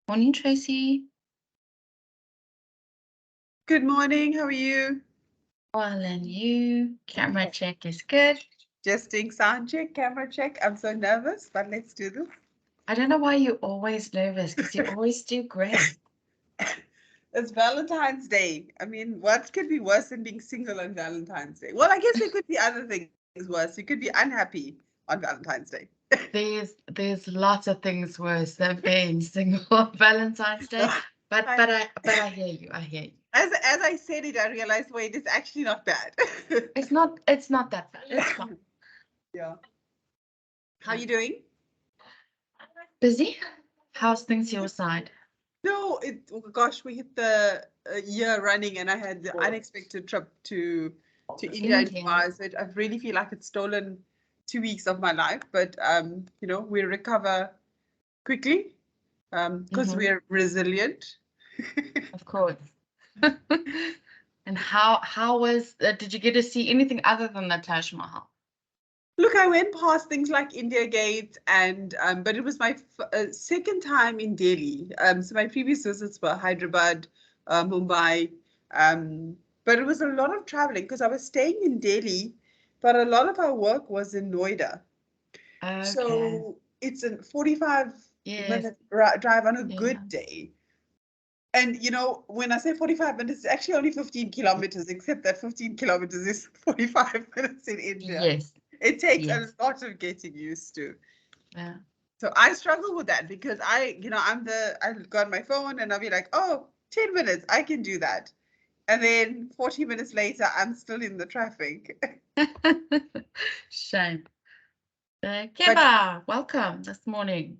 Morning, Tracy. Good morning. How are you? Well, and you? Camera check is good. Just doing sound check, camera check. I'm so nervous, but let's do this. I don't know why you're always nervous because you always do great. It's Valentine's Day. I mean, what could be worse than being single on Valentine's Day? Well, I guess there could be other things worse. You could be unhappy on Valentine's Day. There's lots of things worse than being single on Valentine's Day. But I hear you. I hear you. As I said it, I realized, wait, it's actually not bad. It's not that bad. It's fine. Yeah. How are you doing? Busy? How's things your side? No, oh gosh, we hit the year running, and I had the unexpected trip to India and Dubai. So I really feel like it's stolen 2 weeks of my life, but you know, we recover quickly because we're resilient. Of course. And how was? Did you get to see anything other than the Taj Mahal? Look, I went past things like India Gate, and but it was my second time in Delhi. So my previous visits were Hyderabad, Mumbai, but it was a lot of traveling because I was staying in Delhi, but a lot of our work was in Noida. Okay. So it's a 45-minute drive on a good day. And you know, when I say 45 minutes, it's actually only 15 kilometers, except that 15 kilometers is 45 minutes in India. Yes. It takes a lot of getting used to. Yeah. So I struggle with that because I got my phone and I'll be like, oh, 10 minutes, I can do that. And then 40 minutes later, I'm still in the traffic. Shame. Keba, welcome this morning.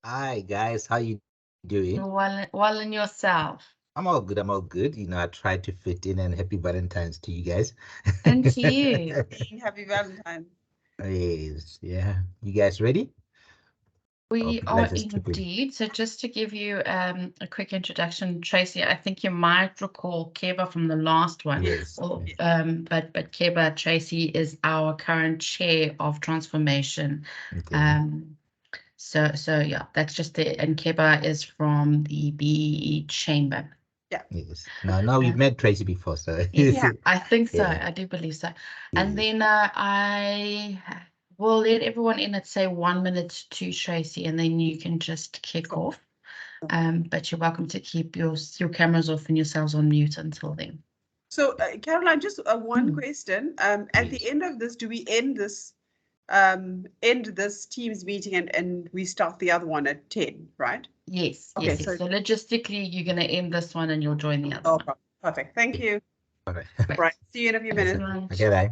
Hi guys, how you doing? Well in yourself. I'm all good. I'm all good. You know, I tried to fit in, and happy Valentine's to you guys. And to you. Happy Valentine's. Yes, yeah. You guys ready? We are indeed. So just to give you a quick introduction, Tracy, I think you might recall Keba from the last one. Yes. But Keba, Tracy, is our current chair of transformation. Okay. So yeah, that's just it. And Keba is from the BBBEE chamber. Yeah. Yes. No, we've met Tracy before, so yeah, I think so. I do believe so. And then I will let everyone in at say 1 minute to Tracy, and then you can just kick off. But you're welcome to keep your cameras off and yourselves on mute until then. So Caroline, just one question. At the end of this, do we end this Teams meeting and we start the other one at 10, right? Yes. Okay, yes. So logistically, you're going to end this one and you'll join the other one. Perfect. Thank you. Okay. Right. See you in a few minutes. Okay, bye.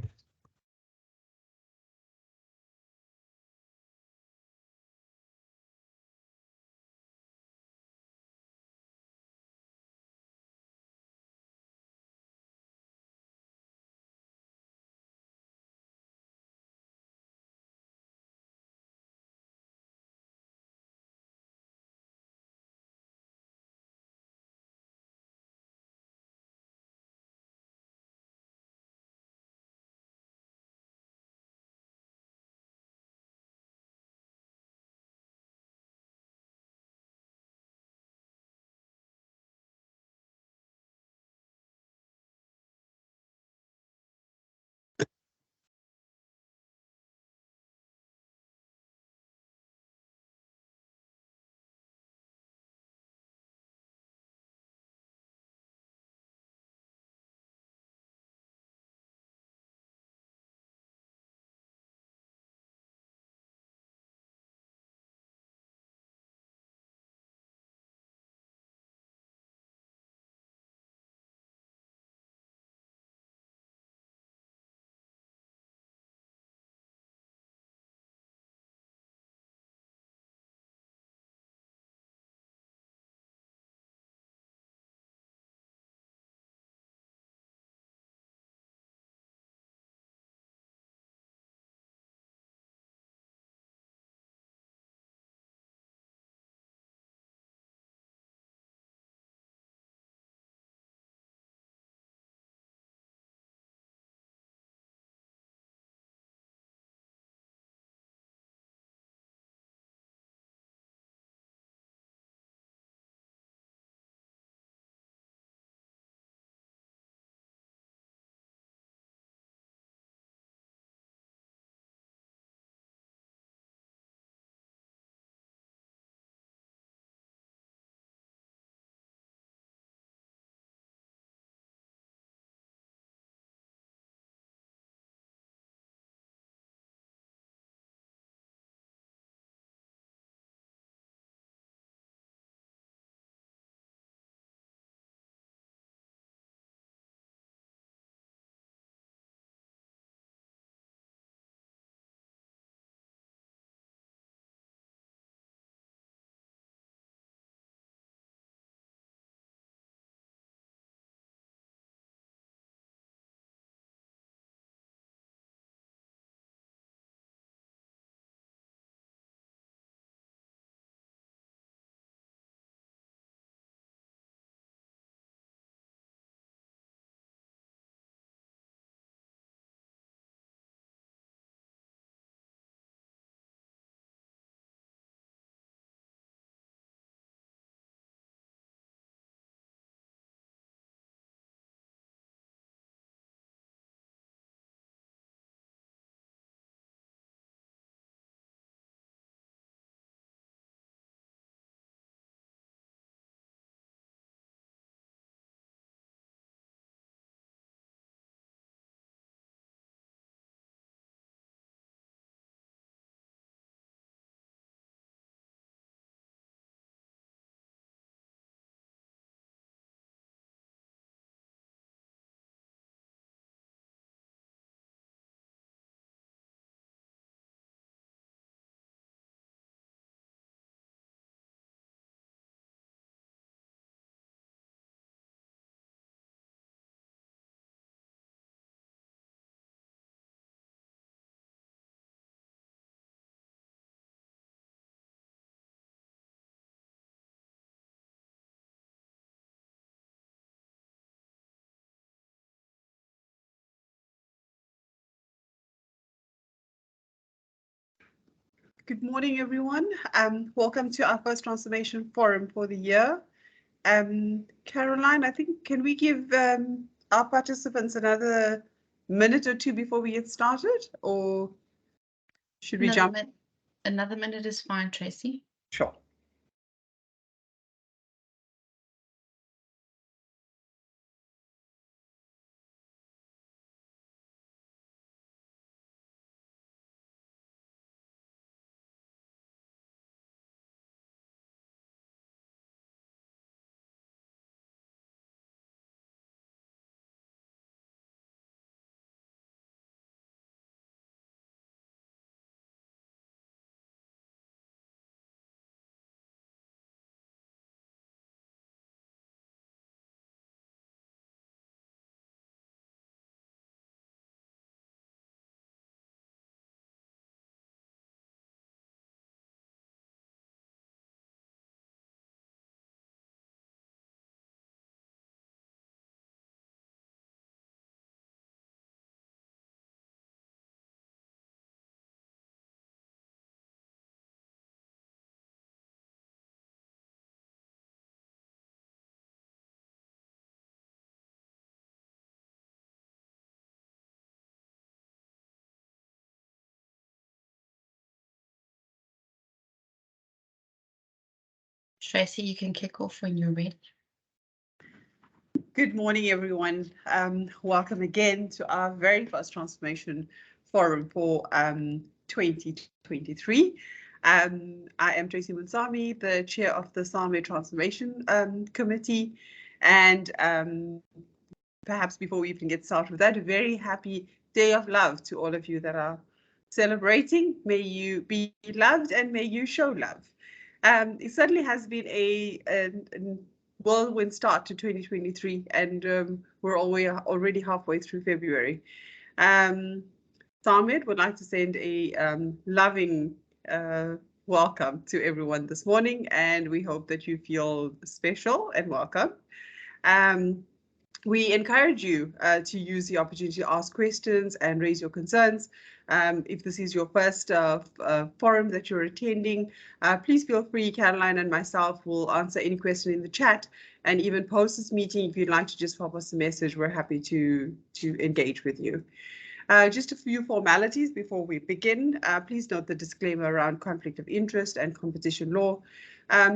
Good morning, everyone. Welcome to our first transformation forum for the year. Caroline, I think, can we give our participants another minute or two before we get started, or should we jump? Another minute is fine, Tracy. Sure. Tracy, you can kick off when you're ready. Good morning, everyone. Welcome again to our very first transformation forum for 2023. I am Tracy Munsami, the chair of the SAMED Transformation Committee. And perhaps before we even get started with that, a very happy Day of Love to all of you that are celebrating. May you be loved and may you show love. It certainly has been a whirlwind start to 2023, and we're already halfway through February. SAMED would like to send a loving welcome to everyone this morning, and we hope that you feel special and welcome. We encourage you to use the opportunity to ask questions and raise your concerns. If this is your first forum that you're attending, please feel free. Caroline and myself will answer any question in the chat, and even post this meeting. If you'd like to just pop us a message, we're happy to engage with you. Just a few formalities before we begin. Please note the disclaimer around conflict of interest and competition law.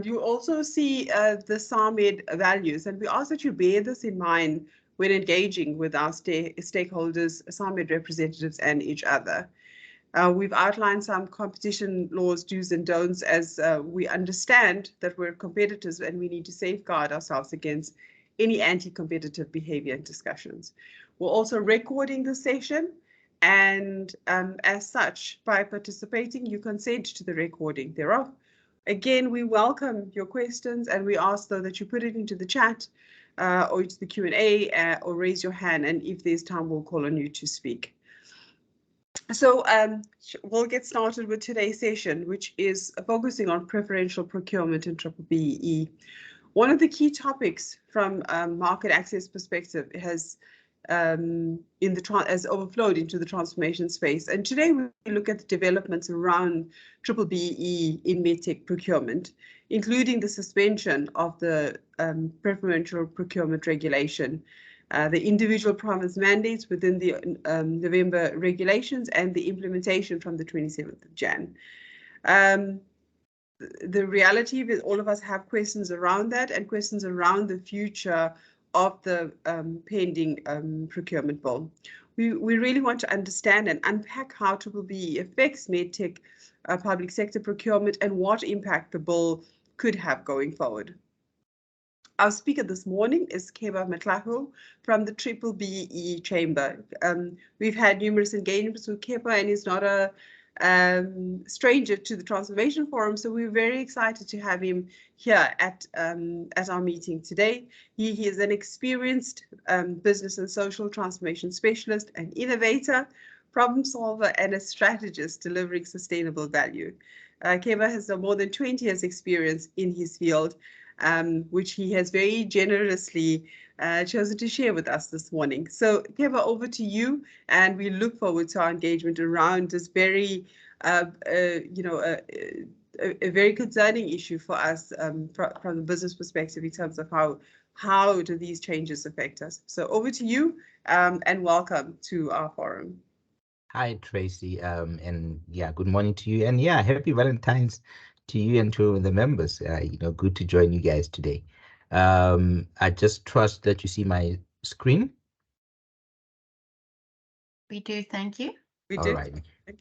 You also see the SAMED values, and we ask that you bear this in mind when engaging with our stakeholders, SAMED representatives, and each other. We've outlined some competition laws, do's and don'ts, as we understand that we're competitors and we need to safeguard ourselves against any anti-competitive behavior and discussions. We're also recording the session, and as such, by participating, you consent to the recording thereof. Again, we welcome your questions, and we ask, though, that you put it into the chat or into the Q&A or raise your hand, and if there's time, we'll call on you to speak. So we'll get started with today's session, which is focusing on preferential procurement and BBBEE. One of the key topics from a market access perspective has overflowed into the transformation space. And today we look at the developments around BBBEE in medtech procurement, including the suspension of the Preferential Procurement Regulation, the individual province mandates within the November regulations, and the implementation from the 27th of Jan. The reality is all of us have questions around that and questions around the future of the pending procurement bill. We really want to understand and unpack how BBBEE affects medtech public sector procurement and what impact the bill could have going forward. Our speaker this morning is Keba Matlahu from the BBBEE Chamber. We've had numerous engagements with Keba, and he's not a stranger to the Transformation Forum, so we're very excited to have him here at our meeting today. He is an experienced business and social transformation specialist, an innovator, problem solver, and a strategist delivering sustainable value. Keba has more than 20 years experience in his field, which he has very generously chosen to share with us this morning. So Keba, over to you, and we look forward to our engagement around this very you know, a very concerning issue for us from the business perspective in terms of how do these changes affect us. So over to you, and welcome to our forum. Hi, Tracy, and yeah, good morning to you, and yeah, happy Valentine's to you and to the members. You know, good to join you guys today. I just trust that you see my screen. We do, thank you. We All do. right,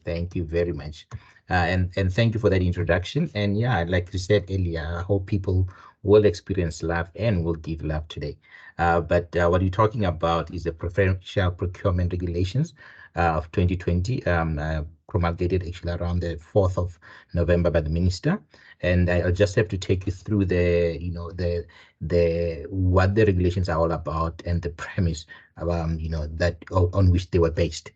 thank you very much, and thank you for that introduction. And yeah, like you said earlier, I hope people will experience love and will give love today. But what we're talking about is the Preferential Procurement Regulations of 2020, promulgated actually around the 4th of November by the minister. And I'll just have to take you through the, you know, what the regulations are all about and the premise, you know, that on which they were based.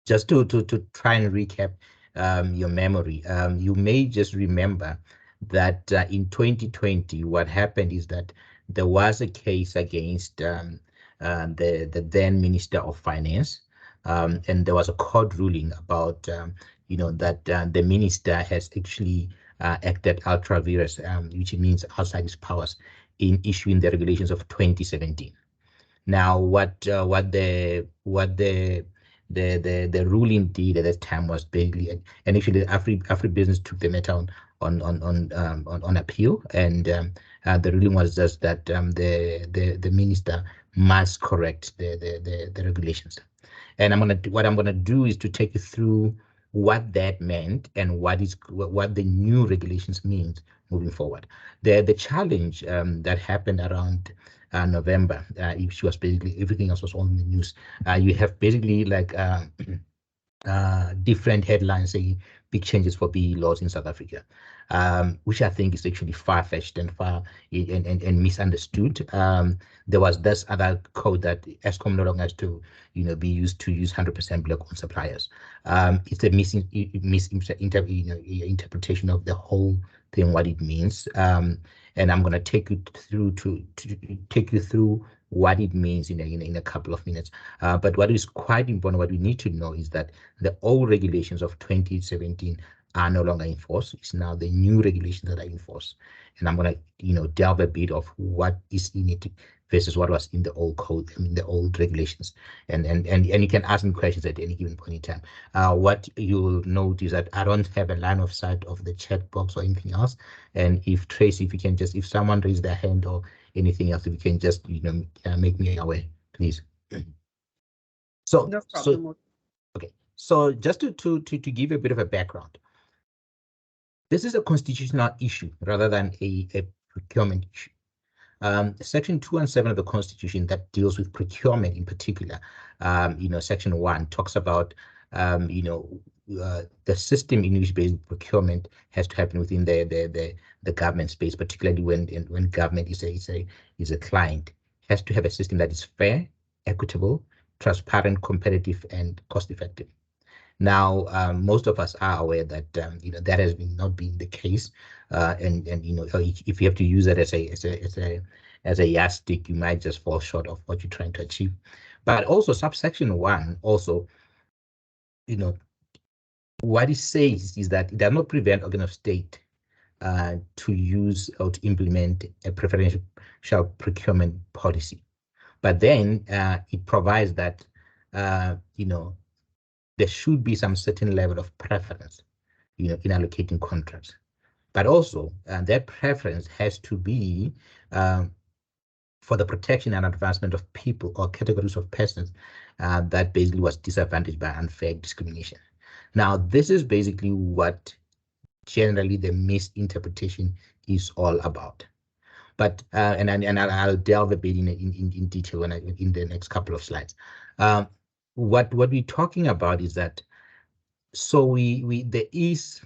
Just to try and recap your memory, you may just remember that in 2020, what happened is that there was a case against the then Minister of Finance, and there was a court ruling about you know, that the minister has actually acted ultra vires, which means outside his powers, in issuing the regulations of 2017. Now, what the ruling did at that time was basically, and actually Afri-Business took the matter on appeal, and the ruling was just that the minister must correct the regulations. And what I'm gonna do is to take you through what that meant and what the new regulations means moving forward. The challenge that happened around November, which was basically everything else was on the news. You have basically like different headlines saying big changes for BEE laws in South Africa, which I think is actually far-fetched and misunderstood. There was this other code that Eskom no longer has to, you know, be used to use 100% black-owned suppliers. It's a misinterpretation of the whole thing, what it means. And I'm going to take you through what it means in a couple of minutes. But what is quite important, what we need to know is that the old regulations of 2017 are no longer in force. It's now the new regulations that are in force. And I'm going to, you know, delve a bit of what is in it versus what was in the old code, I mean, the old regulations. And you can ask me questions at any given point in time. What you'll note is that I don't have a line of sight of the chat box or anything else. And if Tracy, if you can just, if someone raises their hand or anything else, if you can just, you know, make me aware, please. So, No problem. Okay, so just to give you a bit of a background, this is a constitutional issue rather than a procurement issue. Section 2 and 7 of the Constitution that deals with procurement in particular, you know, Section 1 talks about, you know, the system in which based procurement has to happen within the government space, particularly when government is a client. It has to have a system that is fair, equitable, transparent, competitive, and cost-effective. Now, most of us are aware that you know, that has not been the case, and you know, if you have to use that as a yardstick, you might just fall short of what you're trying to achieve. But also, subsection 1 also, you know, what it says is that it does not prevent organ of state to use or to implement a preferential procurement policy, but then it provides that you know, there should be some certain level of preference, you know, in allocating contracts. But also, that preference has to be for the protection and advancement of people or categories of persons that basically was disadvantaged by unfair discrimination. Now, this is basically what generally the misinterpretation is all about. But and I'll delve a bit in detail in the next couple of slides. What we're talking about is that, so there is,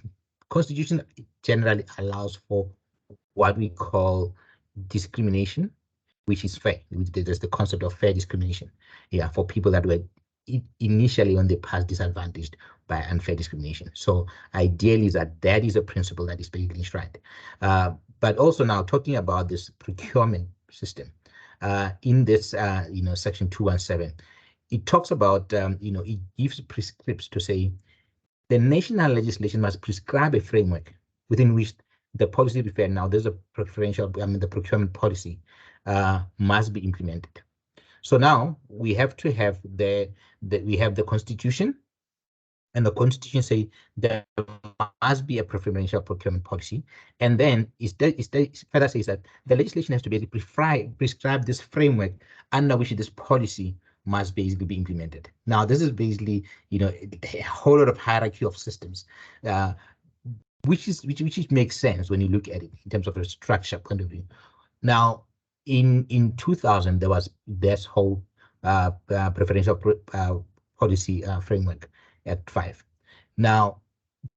Constitution generally allows for what we call discrimination, which is fair. There's the concept of fair discrimination, yeah, for people that were initially on the path disadvantaged by unfair discrimination. So ideally, that is a principle that is basically enshrined. But also now talking about this procurement system, in this you know, section 217, it talks about you know, it gives prescripts to say the national legislation must prescribe a framework within which the policy referred. Now, there's a preferential, the procurement policy must be implemented. So now we have to have we have the constitution, and the constitution say there must be a preferential procurement policy. And then it further says that the legislation has to basically prescribe this framework under which this policy must basically be implemented. Now, this is basically, a whole lot of hierarchy of systems, which makes sense when you look at it in terms of a structure point of view. Now, in 2000, there was this whole preferential policy framework Act 5. Now,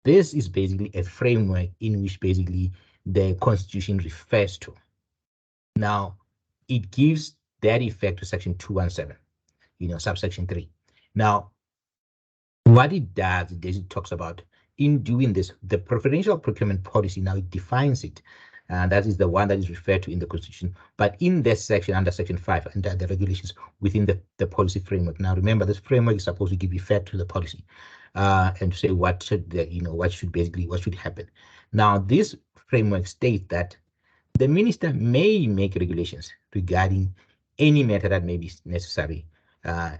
this is basically a framework in which basically the Constitution refers to. Now, it gives that effect to Section 217, subsection 3. Now, what it does, it talks about in doing this, the preferential procurement policy, now it defines it. And that is the one that is referred to in the Constitution. But in this section, under Section 5, under the regulations within the policy framework. Now, remember, this framework is supposed to give effect to the policy and to say what should what should happen. Now, this framework states that the minister may make regulations regarding any matter that may be necessary, or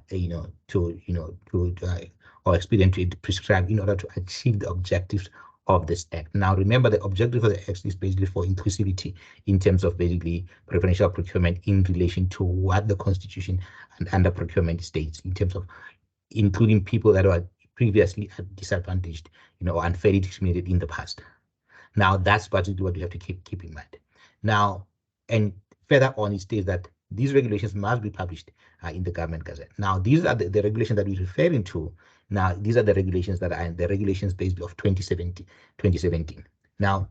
expedient to prescribe in order to achieve the objectives of this act. Now, remember, the objective of the act is basically for inclusivity in terms of basically preferential procurement in relation to what the Constitution and under procurement states in terms of including people that were previously disadvantaged, or unfairly discriminated in the past. Now, that's basically what you have to keep in mind. Now, and further on, it states that these regulations must be published in the Government Gazette. Now, these are the regulations that we're referring to. Now, these are the regulations that are the regulations basically of 2017. Now,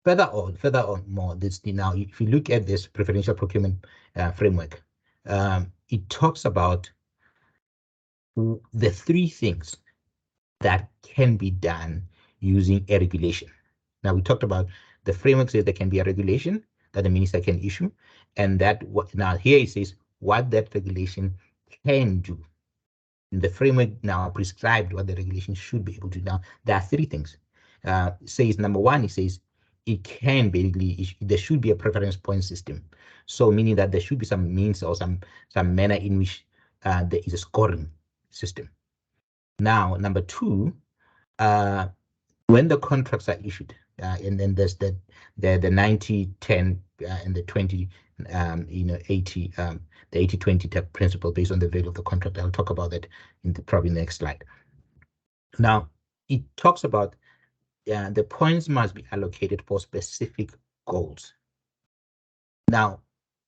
further on more, now, if you look at this preferential procurement framework, it talks about the three things that can be done using a regulation. Now, we talked about the framework says there can be a regulation that the minister can issue, and that now here it says what that regulation can do. And the framework now prescribed what the regulation should be able to do. Now, there are three things. It says number one, it says it can basically, there should be a preference point system. So meaning that there should be some means or some manner in which there is a scoring system. Now, number two, when the contracts are issued, and then there's the 90-10 and the 20, 80, the 80-20 principle based on the value of the contract. I'll talk about that in the probably next slide. Now, it talks about the points must be allocated for specific goals. Now,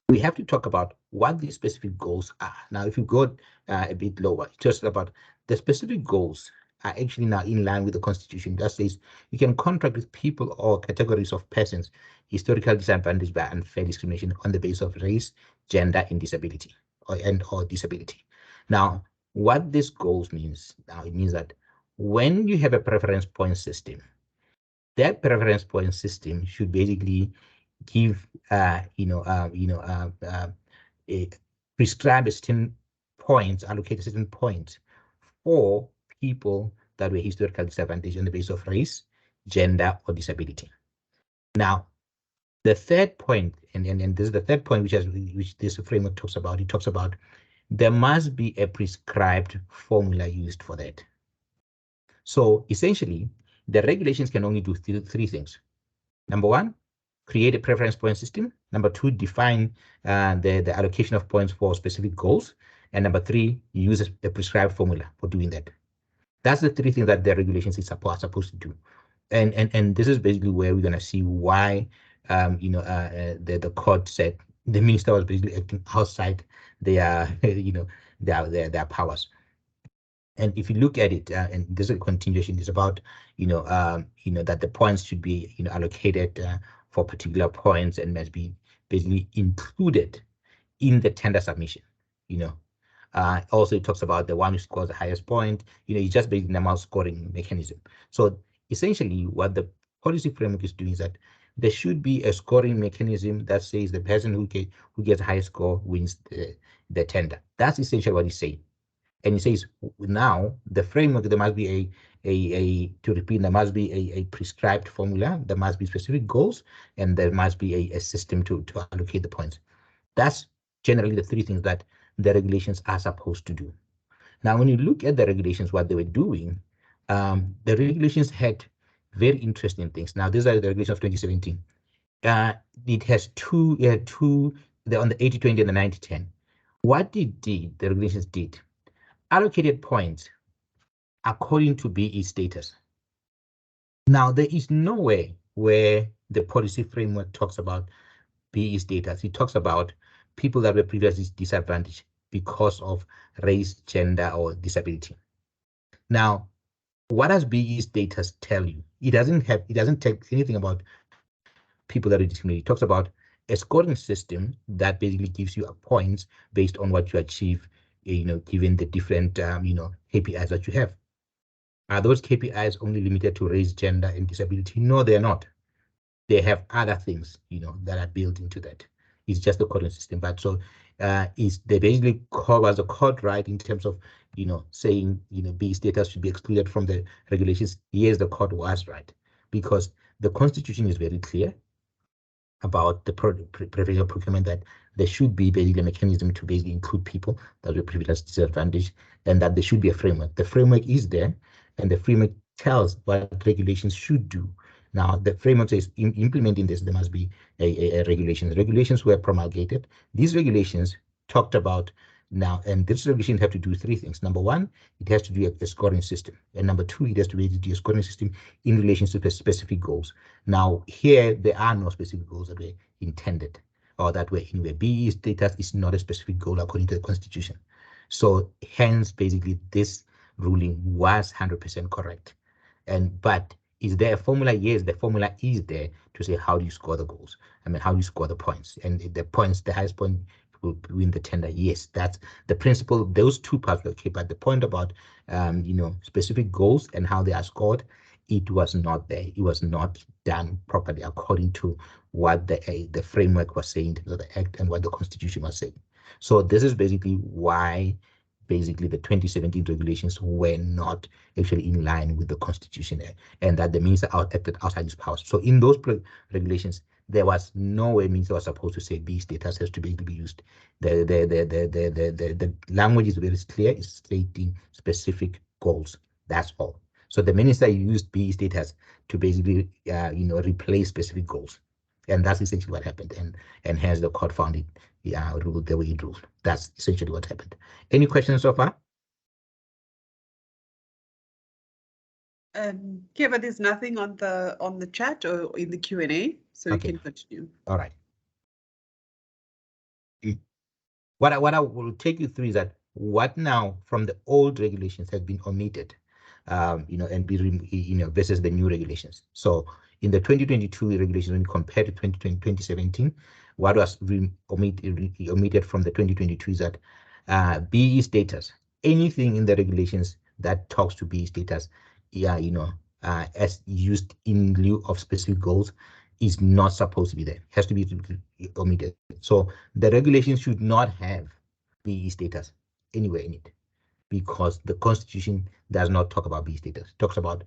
we have to talk about what these specific goals are. Now, if you go a bit lower, it talks about the specific goals are actually now in line with the Constitution. That says you can contract with people or categories of persons historically disadvantaged by unfair discrimination on the basis of race, gender, and disability, or disability. Now, what this goals means, now it means that when you have a preference point system, that preference point system should basically give, prescribe a certain points, allocate a certain points for people that were historically disadvantaged on the basis of race, gender, or disability. Now, the third point, and this is the third point which this framework talks about, it talks about there must be a prescribed formula used for that. So essentially, the regulations can only do three things. Number one, create a preference point system. Number two, define the allocation of points for specific goals. And number three, use a prescribed formula for doing that. That's the three things that the regulations is supposed to do. And this is basically where we're going to see why the court said the minister was basically acting outside their their powers. And if you look at it, and this is a continuation, it's about that the points should be allocated for particular points and must be basically included in the tender submission. Also it talks about the one who scores the highest point. It's just basically normal scoring mechanism. So essentially, what the policy framework is doing is that there should be a scoring mechanism that says the person who gets the highest score wins the tender. That's essentially what it's saying. And it says now the framework, there must be to repeat, there must be a prescribed formula, there must be specific goals, and there must be a system to allocate the points. That's generally the three things that the regulations are supposed to do. Now, when you look at the regulations, what they were doing, the regulations had very interesting things. Now, these are the regulations of 2017. It has two, on the 80-20 and the 90-10. What the regulations did, allocated points according to BE status. Now, there is nowhere where the policy framework talks about BE status. It talks about people that were previously disadvantaged because of race, gender, or disability. Now, what does BE status tell you? It doesn't tell anything about people that are discriminated. It talks about a scoring system that basically gives you points based on what you achieve, given the different, KPIs that you have. Are those KPIs only limited to race, gender, and disability? No, they're not. They have other things, that are built into that. It's just the coding system. But so they basically covers the code right in terms of, saying, B status should be excluded from the regulations. Yes, the code was right, because the Constitution is very clear about the preferential procurement, that there should be basically a mechanism to basically include people that were previously disadvantaged, and that there should be a framework. The framework is there, and the framework tells what regulations should do. Now, the framework says implementing this, there must be a regulation. The regulations were promulgated. These regulations talked about now, and this regulation have to do three things. Number one, it has to do a scoring system. And number two, it has to be a scoring system in relation to specific goals. Now, here, there are no specific goals that were intended or that were anywhere. BE status is not a specific goal according to the Constitution. So hence, basically, this ruling was 100% correct. But is there a formula? Yes, the formula is there to say how do you score the goals? How do you score the points? And the points, the highest point will win the tender. Yes, that's the principle. Those two parts were okay, but the point about specific goals and how they are scored, it was not there. It was not done properly according to what the framework was saying, the Act, and what the Constitution was saying. So this is basically why basically the 2017 regulations were not actually in line with the Constitution, and that the minister acted outside his powers. So in those regulations, there was no way minister was supposed to say B status has to basically be used. The language is very clear. It's stating specific goals. That's all. So the minister used B status to basically replace specific goals, and that's essentially what happened. And hence the court found it ruled the way it ruled. That's essentially what happened. Any questions so far? Yeah, but there's nothing on the chat or in the Q&A, so Okay. you can continue. All right. What I will take you through is that what now from the old regulations has been omitted, and be versus the new regulations. So in the 2022 regulations, when compared to 2017, what was omitted from the 2022 is that BE status, anything in the regulations that talks to BE status, as used in lieu of specific goals, is not supposed to be there. It has to be omitted. So the regulations should not have BE status anywhere in it, because the Constitution does not talk about BE status. It talks about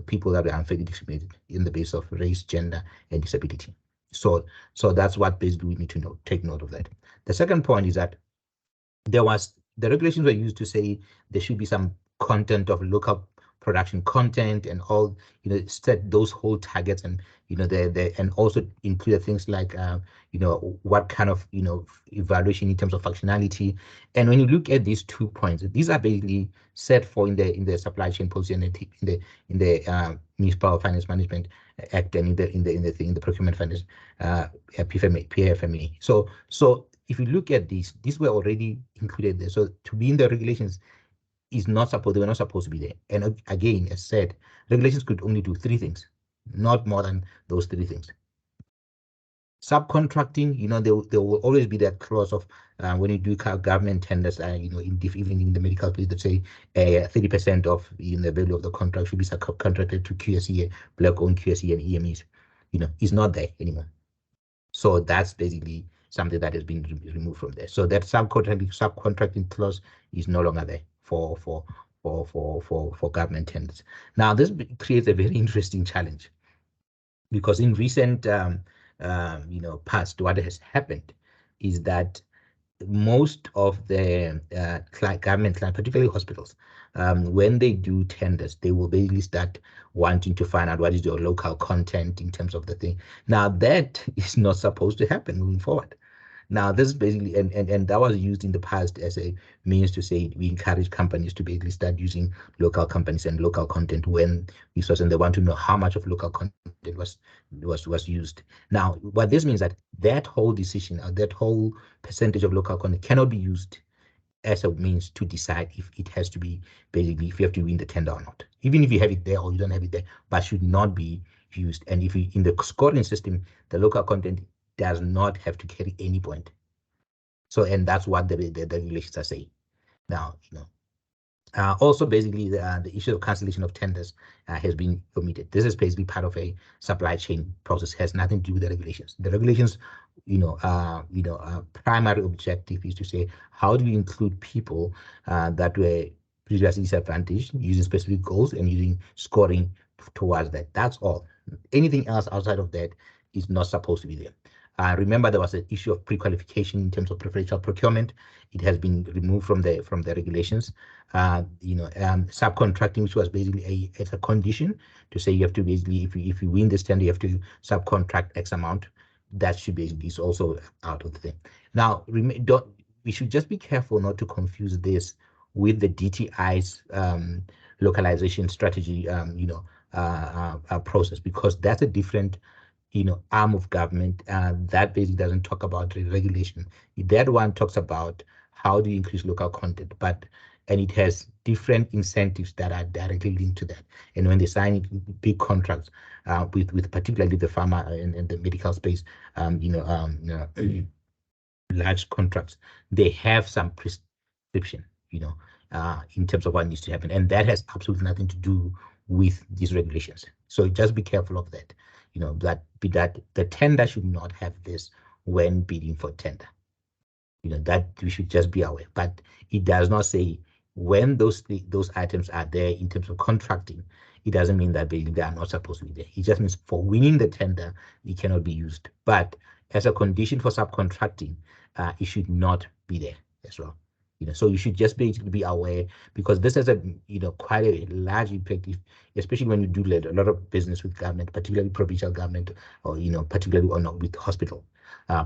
people that are unfairly discriminated in the basis of race, gender, and disability. So that's what basically we need to take note of that. The second point is that the regulations were used to say there should be some content of local production content and all, set those whole targets, and and also include things like what kind of evaluation in terms of functionality. And when you look at these 2 points, these are basically set for in the supply chain policy and in the Municipal Finance Management Act, and in the Procurement Finance PFMA. So if you look at these were already included there. So to be in the regulations they were not supposed to be there. And again, as said, regulations could only do 3 things, not more than those 3 things. Subcontracting, there will always be that clause of when you do government tenders, even in the medical place, that say 30% of the value of the contract should be subcontracted to QSE, black-owned QSE and EMEs. Is not there anymore. So that's basically something that has been removed from there. So that subcontracting clause is no longer there government tenders. Now, this creates a very interesting challenge, because in recent past, what has happened is that most of the government clients, particularly hospitals, when they do tenders, they will basically start wanting to find out what is your local content in terms of the thing. Now, that is not supposed to happen moving forward. Now, this is basically, and that was used in the past as a means to say we encourage companies to basically start using local companies and local content when resources, and they want to know how much of local content was used. Now, what this means that whole decision, or that whole percentage of local content, cannot be used as a means to decide if it has to be, basically, if you have to win the tender or not. Even if you have it there or you don't have it there, but should not be used. And if you, in the scoring system, the local content does not have to carry any point. So, and that's what the regulations are saying. Now, also basically the issue of cancellation of tenders has been omitted. This is basically part of a supply chain process, has nothing to do with the regulations. The regulations, primary objective is to say, how do we include people that were previously disadvantaged using specific goals and using scoring towards that. That's all. Anything else outside of that is not supposed to be there. Remember, there was an issue of pre-qualification in terms of preferential procurement. It has been removed from the regulations. Subcontracting, which was basically a condition to say you have to basically, if you win this tender, you have to subcontract X amount. That should basically is also out of the thing. Now, we should just be careful not to confuse this with the DTI's localization strategy, process, because that's a different arm of government that basically doesn't talk about regulation. That one talks about how do you increase local content, and it has different incentives that are directly linked to that. And when they sign big contracts with particularly the pharma and the medical space, large contracts, they have some prescription, in terms of what needs to happen, and that has absolutely nothing to do with these regulations. So just be careful of that. That the tender should not have this when bidding for tender. That we should just be aware. But it does not say when those items are there in terms of contracting. It doesn't mean that they are not supposed to be there. It just means for winning the tender, it cannot be used. But as a condition for subcontracting, it should not be there as well. So you should just basically be aware, because this has a quite a large impact, especially when you do a lot of business with government, particularly provincial government, or particularly or not with hospital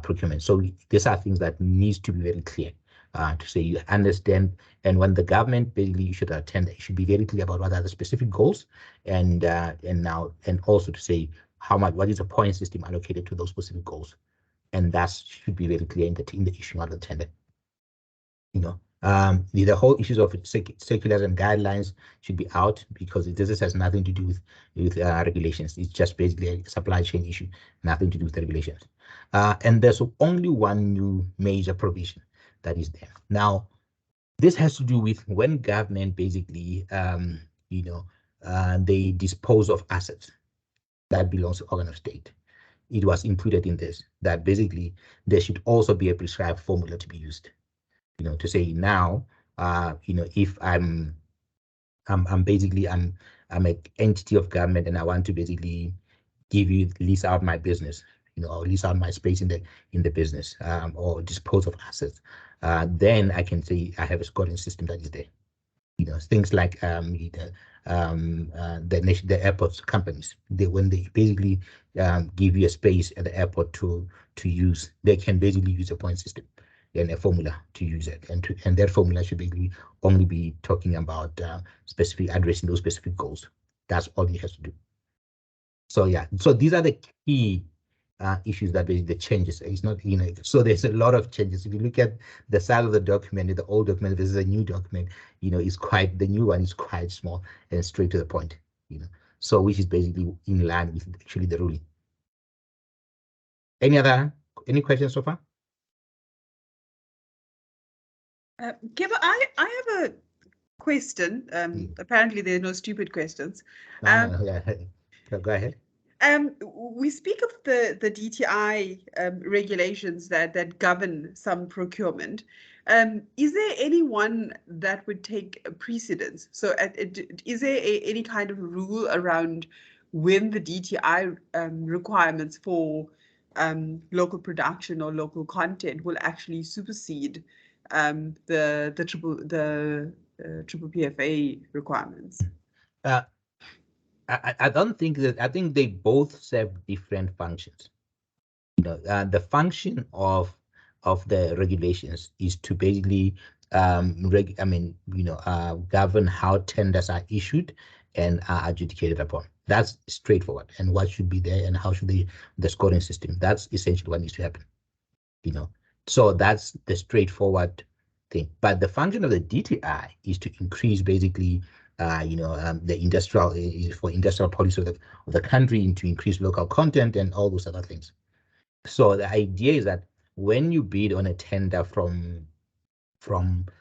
procurement. So these are things that needs to be very clear to say you understand. And when the government basically issued a tender, it should be very clear about what are the specific goals, and also to say what is the point system allocated to those specific goals, and that should be very clear in the issue of the tender. The whole issues of circulars and guidelines should be out, because this has nothing to do with regulations. It's just basically a supply chain issue, nothing to do with the regulations. And there's only one new major provision that is there. Now, this has to do with when government basically, they dispose of assets that belongs to organ of state. It was included in this, that basically there should also be a prescribed formula to be used. To say now, if I'm basically an entity of government and I want to basically lease out my business, or lease out my space in the business, or dispose of assets, then I can say I have a scoring system that is there. Things like the airports companies, when they basically give you a space at the airport to use, they can basically use a point system and a formula to use it, and that formula should basically only be talking about addressing those specific goals. That's all it has to do. So yeah, so these are the key issues that basically the changes. It's not, so there's a lot of changes. If you look at the size of the document, the old document versus a new document, the new one is quite small and straight to the point, so which is basically in line with actually the ruling. Any questions so far? Kiba, I have a question. Apparently there are no stupid questions. Yeah. Go ahead. We speak of the DTI regulations that govern some procurement, Is there anyone that would take precedence? So is there any kind of rule around when the DTI requirements for local production or local content will actually supersede the triple PFA requirements? I don't think that. I think they both serve different functions. The function of the regulations is to basically govern how tenders are issued and are adjudicated upon. That's straightforward. And what should be there and how should the scoring system. That's essentially what needs to happen. So that's the straightforward thing. But the function of the DTI is to increase basically the industrial policy of the country, and to increase local content and all those other things. So the idea is that when you bid on a tender from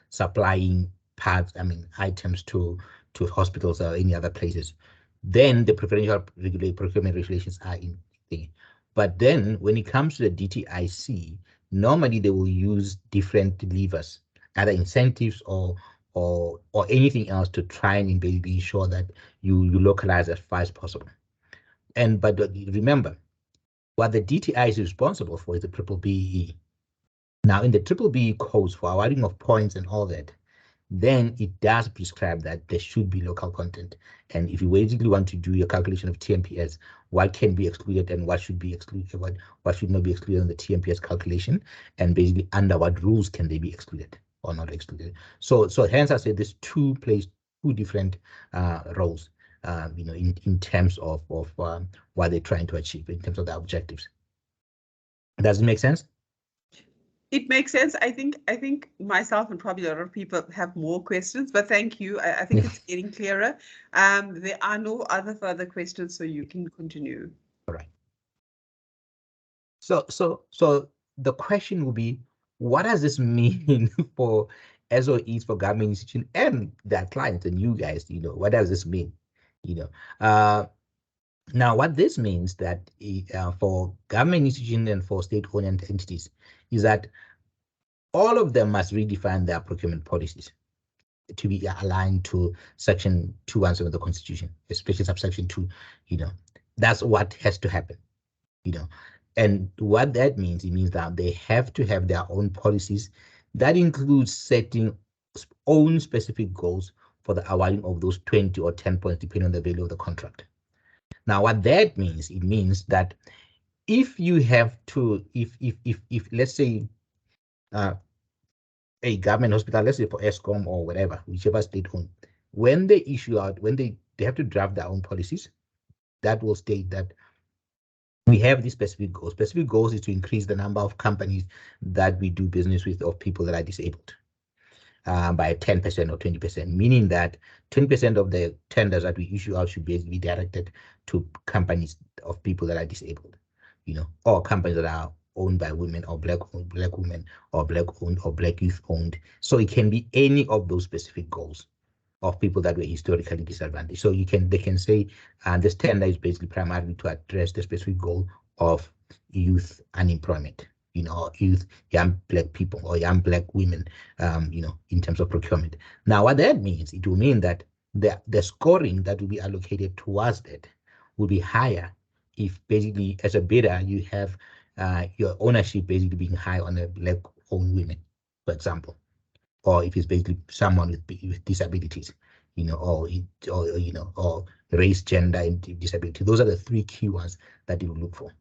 supplying parts, items to hospitals or any other places, then the preferential procurement regulations are in there. But then when it comes to the DTIC, normally they will use different levers, either incentives or anything else, to try and basically ensure that you localize as far as possible. But remember, what the DTI is responsible for is the BBBEE. Now, in the BBBEE codes for awarding of points and all that, then it does prescribe that there should be local content. And if you basically want to do your calculation of TMPS, what can be excluded and what should be excluded, what should not be excluded in the TMPS calculation, and basically under what rules can they be excluded or not excluded. So hence I say there's two different roles, in terms of what they're trying to achieve in terms of the objectives. Does it make sense? It makes sense. I think myself and probably a lot of people have more questions, but thank you. I think it's getting clearer. There are no other further questions, so you can continue. All right. So the question will be, what does this mean for SOEs, for government institutions and their clients and you guys? What does this mean? Now, what this means that for government institutions and for state-owned entities is that all of them must redefine their procurement policies to be aligned to Section 217 of the Constitution, especially subsection 2. That's what has to happen. And what that means, it means that they have to have their own policies. That includes setting own specific goals for the awarding of those 20 or 10 points, depending on the value of the contract. Now, what that means, it means that if you have to, if let's say a government hospital, let's say for ESCOM or whatever, whichever state-owned, when they issue out, when they have to draft their own policies, that will state that we have these specific goals. Specific goals is to increase the number of companies that we do business with of people that are disabled by 10% or 20%, meaning that 20% of the tenders that we issue out should basically be directed to companies of people that are disabled, or companies that are owned by women or black women or black owned or black youth owned. So it can be any of those specific goals of people that were historically disadvantaged. So they can say, this tender is basically primarily to address the specific goal of youth unemployment, youth, young black people or young black women, in terms of procurement. Now, what that means, it will mean that the scoring that will be allocated towards that will be higher if basically as a bidder you have your ownership basically being high on the black-owned women, for example, or if it's basically someone with disabilities, or race, gender, and disability. Those are the three key ones that you will look for.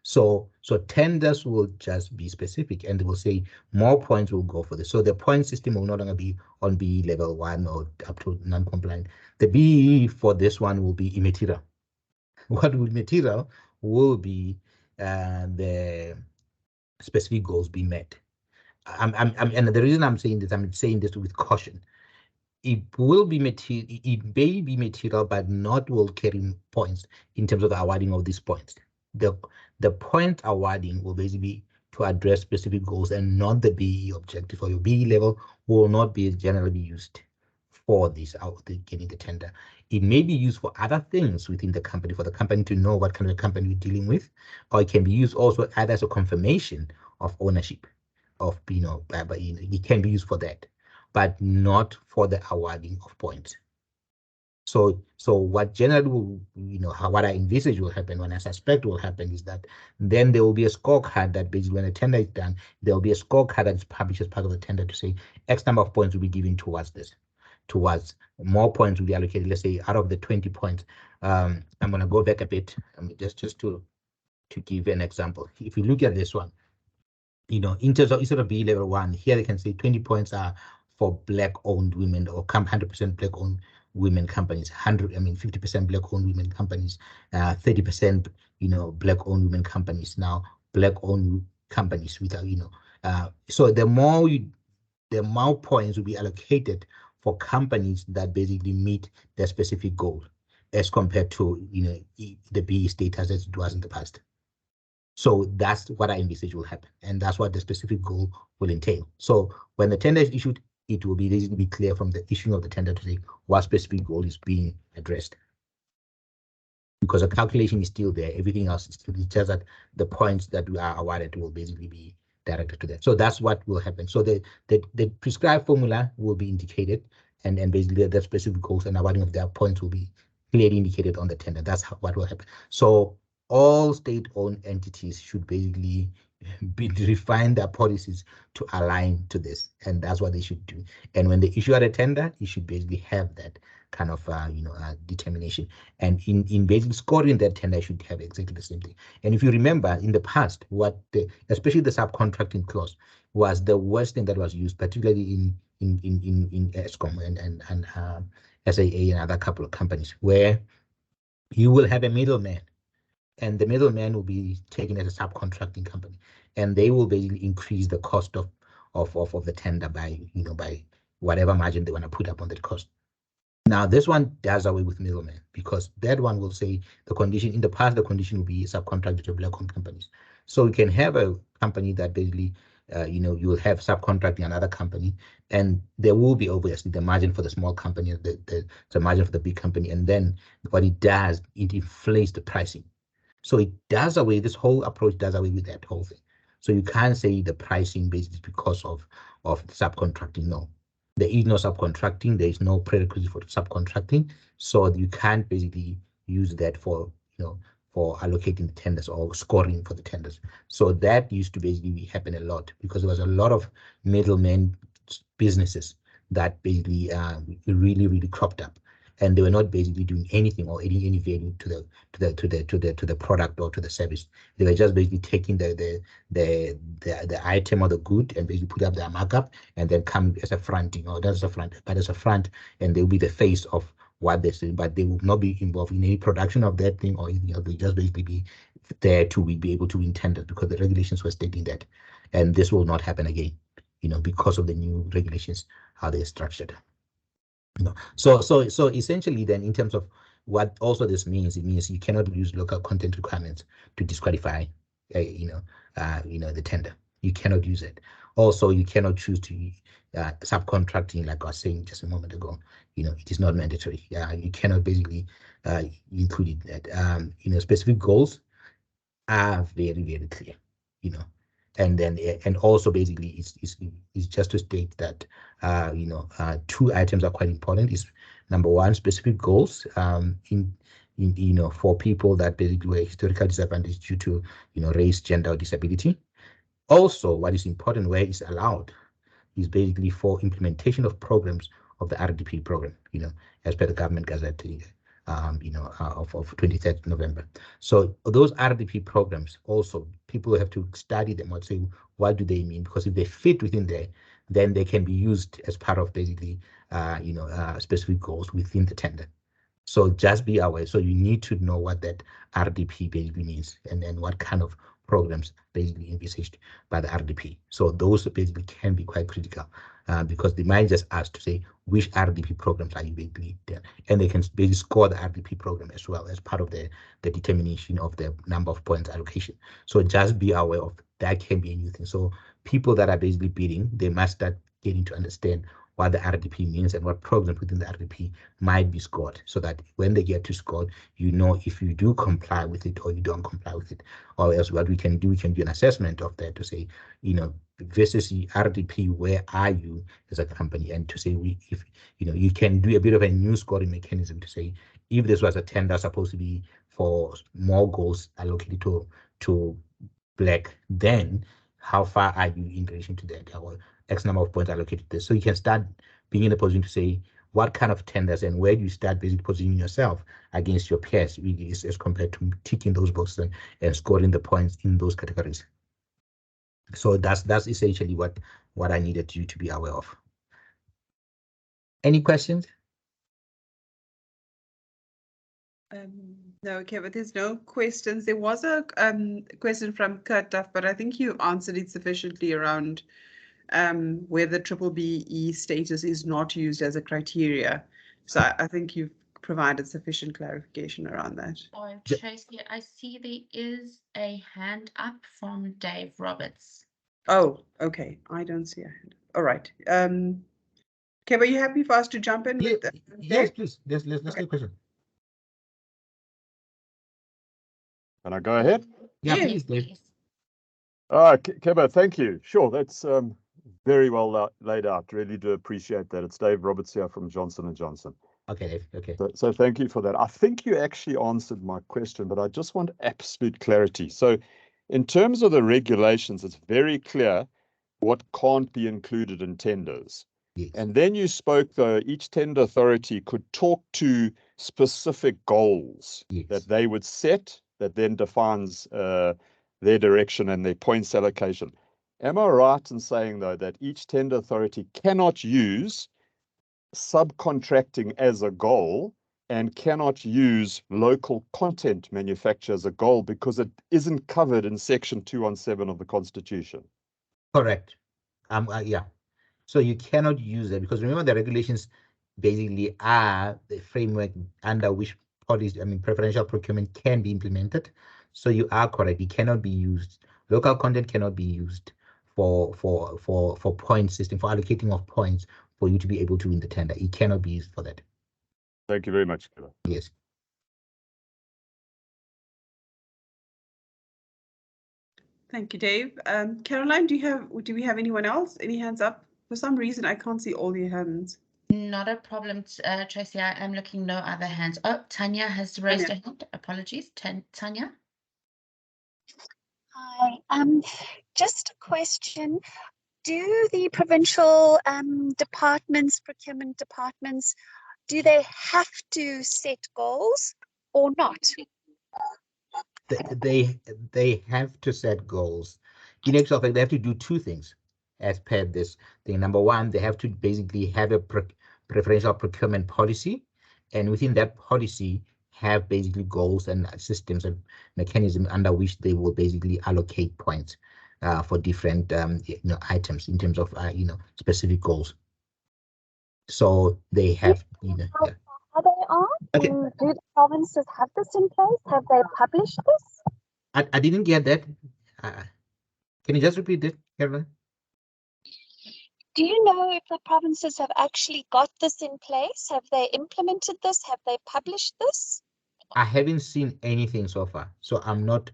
So tenders will just be specific, and they will say more points will go for this. So the point system will no longer be on BE level 1 or up to non-compliant. The BE for this one will be immaterial. What will material will be the specific goals being met. And the reason I'm saying this with caution. It will be material. It may be material, but not will carry points in terms of the awarding of these points. The point awarding will basically be to address specific goals and not the BE objective, or your BE level will not be generally used for this getting the tender. It may be used for other things within the company, for the company to know what kind of company we're dealing with, or it can be used also either as a confirmation of ownership, it can be used for that, but not for the awarding of points. So what generally will, what I envisage will happen, when I suspect will happen, is that then there will be a scorecard that basically, when a tender is done, there will be a scorecard that is published as part of the tender to say X number of points will be given towards this, towards more points will be allocated. Let's say out of the 20 points, I'm going to go back a bit, just to give an example. If you look at this one, in terms of, instead of BE level 1, here they can say 20 points are for Black-owned women, or 100% Black-owned women companies, 50% Black-owned women companies, 30% Black-owned women companies. Now Black-owned companies without so the more points will be allocated for companies that basically meet their specific goal, as compared to the BE status as it was in the past. So that's what I envisage will happen, and that's what the specific goal will entail. So when the tender is issued, it will basically be clear from the issuing of the tender to say what specific goal is being addressed. Because the calculation is still there, everything else is still, it's just that the points that we are awarded will basically be directed to that. So that's what will happen. So the prescribed formula will be indicated, and basically the specific goals and awarding of their points will be clearly indicated on the tender. That's what will happen. So all state-owned entities should basically refine their policies to align to this, and that's what they should do. And when they issue out a tender, you should basically have that kind of determination, and in basically scoring that tender should have exactly the same thing. And if you remember in the past, especially the subcontracting clause was the worst thing that was used, particularly in ESCOM and SAA and other couple of companies, where you will have a middleman, and the middleman will be taken as a subcontracting company, and they will basically increase the cost of the tender by by whatever margin they want to put up on that cost. Now this one does away with middlemen, because that one will say the condition in the past, the condition will be subcontracted to Black-owned companies. So you can have a company that basically you will have subcontracting another company, and there will be obviously the margin for the small company, the margin for the big company, and then what it does, it inflates the pricing. So it does away, this whole approach does away with that whole thing. So you can't say the pricing basically because of subcontracting. No, there is no subcontracting. There is no prerequisite for subcontracting. So you can't basically use that for for allocating the tenders or scoring for the tenders. So that used to basically happen a lot, because there was a lot of middlemen businesses that basically really cropped up, and they were not basically doing anything or adding any value to the product or to the service. They were just basically taking the item or the good and basically put up their markup and then come as a fronting, or that's a front, but as a front, and they'll be the face of what they say, but they will not be involved in any production of that thing or anything else. They'll just basically be there to be able to win tenders, because the regulations were stating that, and this will not happen again, because of the new regulations, how they're structured. So essentially then, in terms of what also this means, it means you cannot use local content requirements to disqualify the tender. You cannot use it. Also, you cannot choose to subcontracting, like I was saying just a moment ago. It is not mandatory. You cannot basically include that. Specific goals are very clear. And also basically it's just to state that two items are quite important. Is number one, specific goals for people that basically were historically disadvantaged due to race, gender, or disability. Also, what is important, where it's allowed, is basically for implementation of programs of the RDP program, as per the government gazette of 23rd November. So those RDP programs, also people have to study them and say, what do they mean? Because if they fit within there, then they can be used as part of basically specific goals within the tender. So just be aware. So you need to know what that RDP basically means, and then what kind of programs basically envisaged by the RDP. So those basically can be quite critical, because they might just ask to say which RDP programs are you basically there, and they can basically score the RDP program as well as part of the determination of the number of points allocation. So just be aware of that. Can be a new thing. So people that are basically bidding, they must start getting to understand what the RDP means and what programs within the RDP might be scored, so that when they get to score, you know if you do comply with it or you don't comply with it. Or else what we can do an assessment of that to say, you know, versus the RDP, where are you as a company? And to say, if you know, you can do a bit of a new scoring mechanism to say, if this was a tender supposed to be for more goals allocated to Black, then how far are you in relation to that? Or X number of points allocated to this. So you can start being in a position to say what kind of tenders and where do you start basically positioning yourself against your peers really as compared to ticking those boxes and scoring the points in those categories. So that's essentially what I needed you to be aware of. Any questions? No, okay, but there's no questions. There was a question from Kurt Duff, but I think you answered it sufficiently around where the BBBEE status is not used as a criteria. So I think you've provided sufficient clarification around that. Oh, Tracy, I see there is a hand up from Dave Roberts. Oh, okay. I don't see a hand. All right. Okay, were you happy for us to jump in with the Yes, please. Let's get a question. Can I go ahead? Yeah, Yeah. please, Dave. Keba, thank you. Sure, that's very well laid out. Really do appreciate that. It's Dave Roberts here from Johnson & Johnson. Okay, Dave. Okay. So thank you for that. I think you actually answered my question, but I just want absolute clarity. So in terms of the regulations, it's very clear what can't be included in tenders. Yes. And then you spoke, though, each tender authority could talk to specific goals that they would set that then defines their direction and their points allocation. Am I right in saying, though, that each tender authority cannot use subcontracting as a goal and cannot use local content manufacture as a goal because it isn't covered in Section 217 of the Constitution? Correct. Yeah. So you cannot use it because remember the regulations basically are the framework under which preferential procurement can be implemented. So you are correct. It cannot be used. Local content cannot be used for point system, for allocating of points for you to be able to win the tender. It cannot be used for that. Thank you very much, Keba. Yes. Thank you, Dave. Caroline, do we have anyone else? Any hands up? For some reason, I can't see all your hands. Not a problem, Tracy. I am looking, no other hands. Oh, Tanya has raised her hand. Apologies, Tanya. Hi. Just a question. Do the provincial departments, procurement departments, do they have to set goals or not? They have to set goals. In actual fact, they have to do two things as per this thing. Number one, they have to basically have a preferential procurement policy, and within that policy have basically goals and systems and mechanisms under which they will basically allocate points for different items in terms of specific goals. So they have Are they on? Okay. Do the provinces have this in place? Have they published this? I didn't get that. Can you just repeat it, Caroline? Do you know if the provinces have actually got this in place? Have they implemented this? Have they published this? I haven't seen anything so far, so I'm not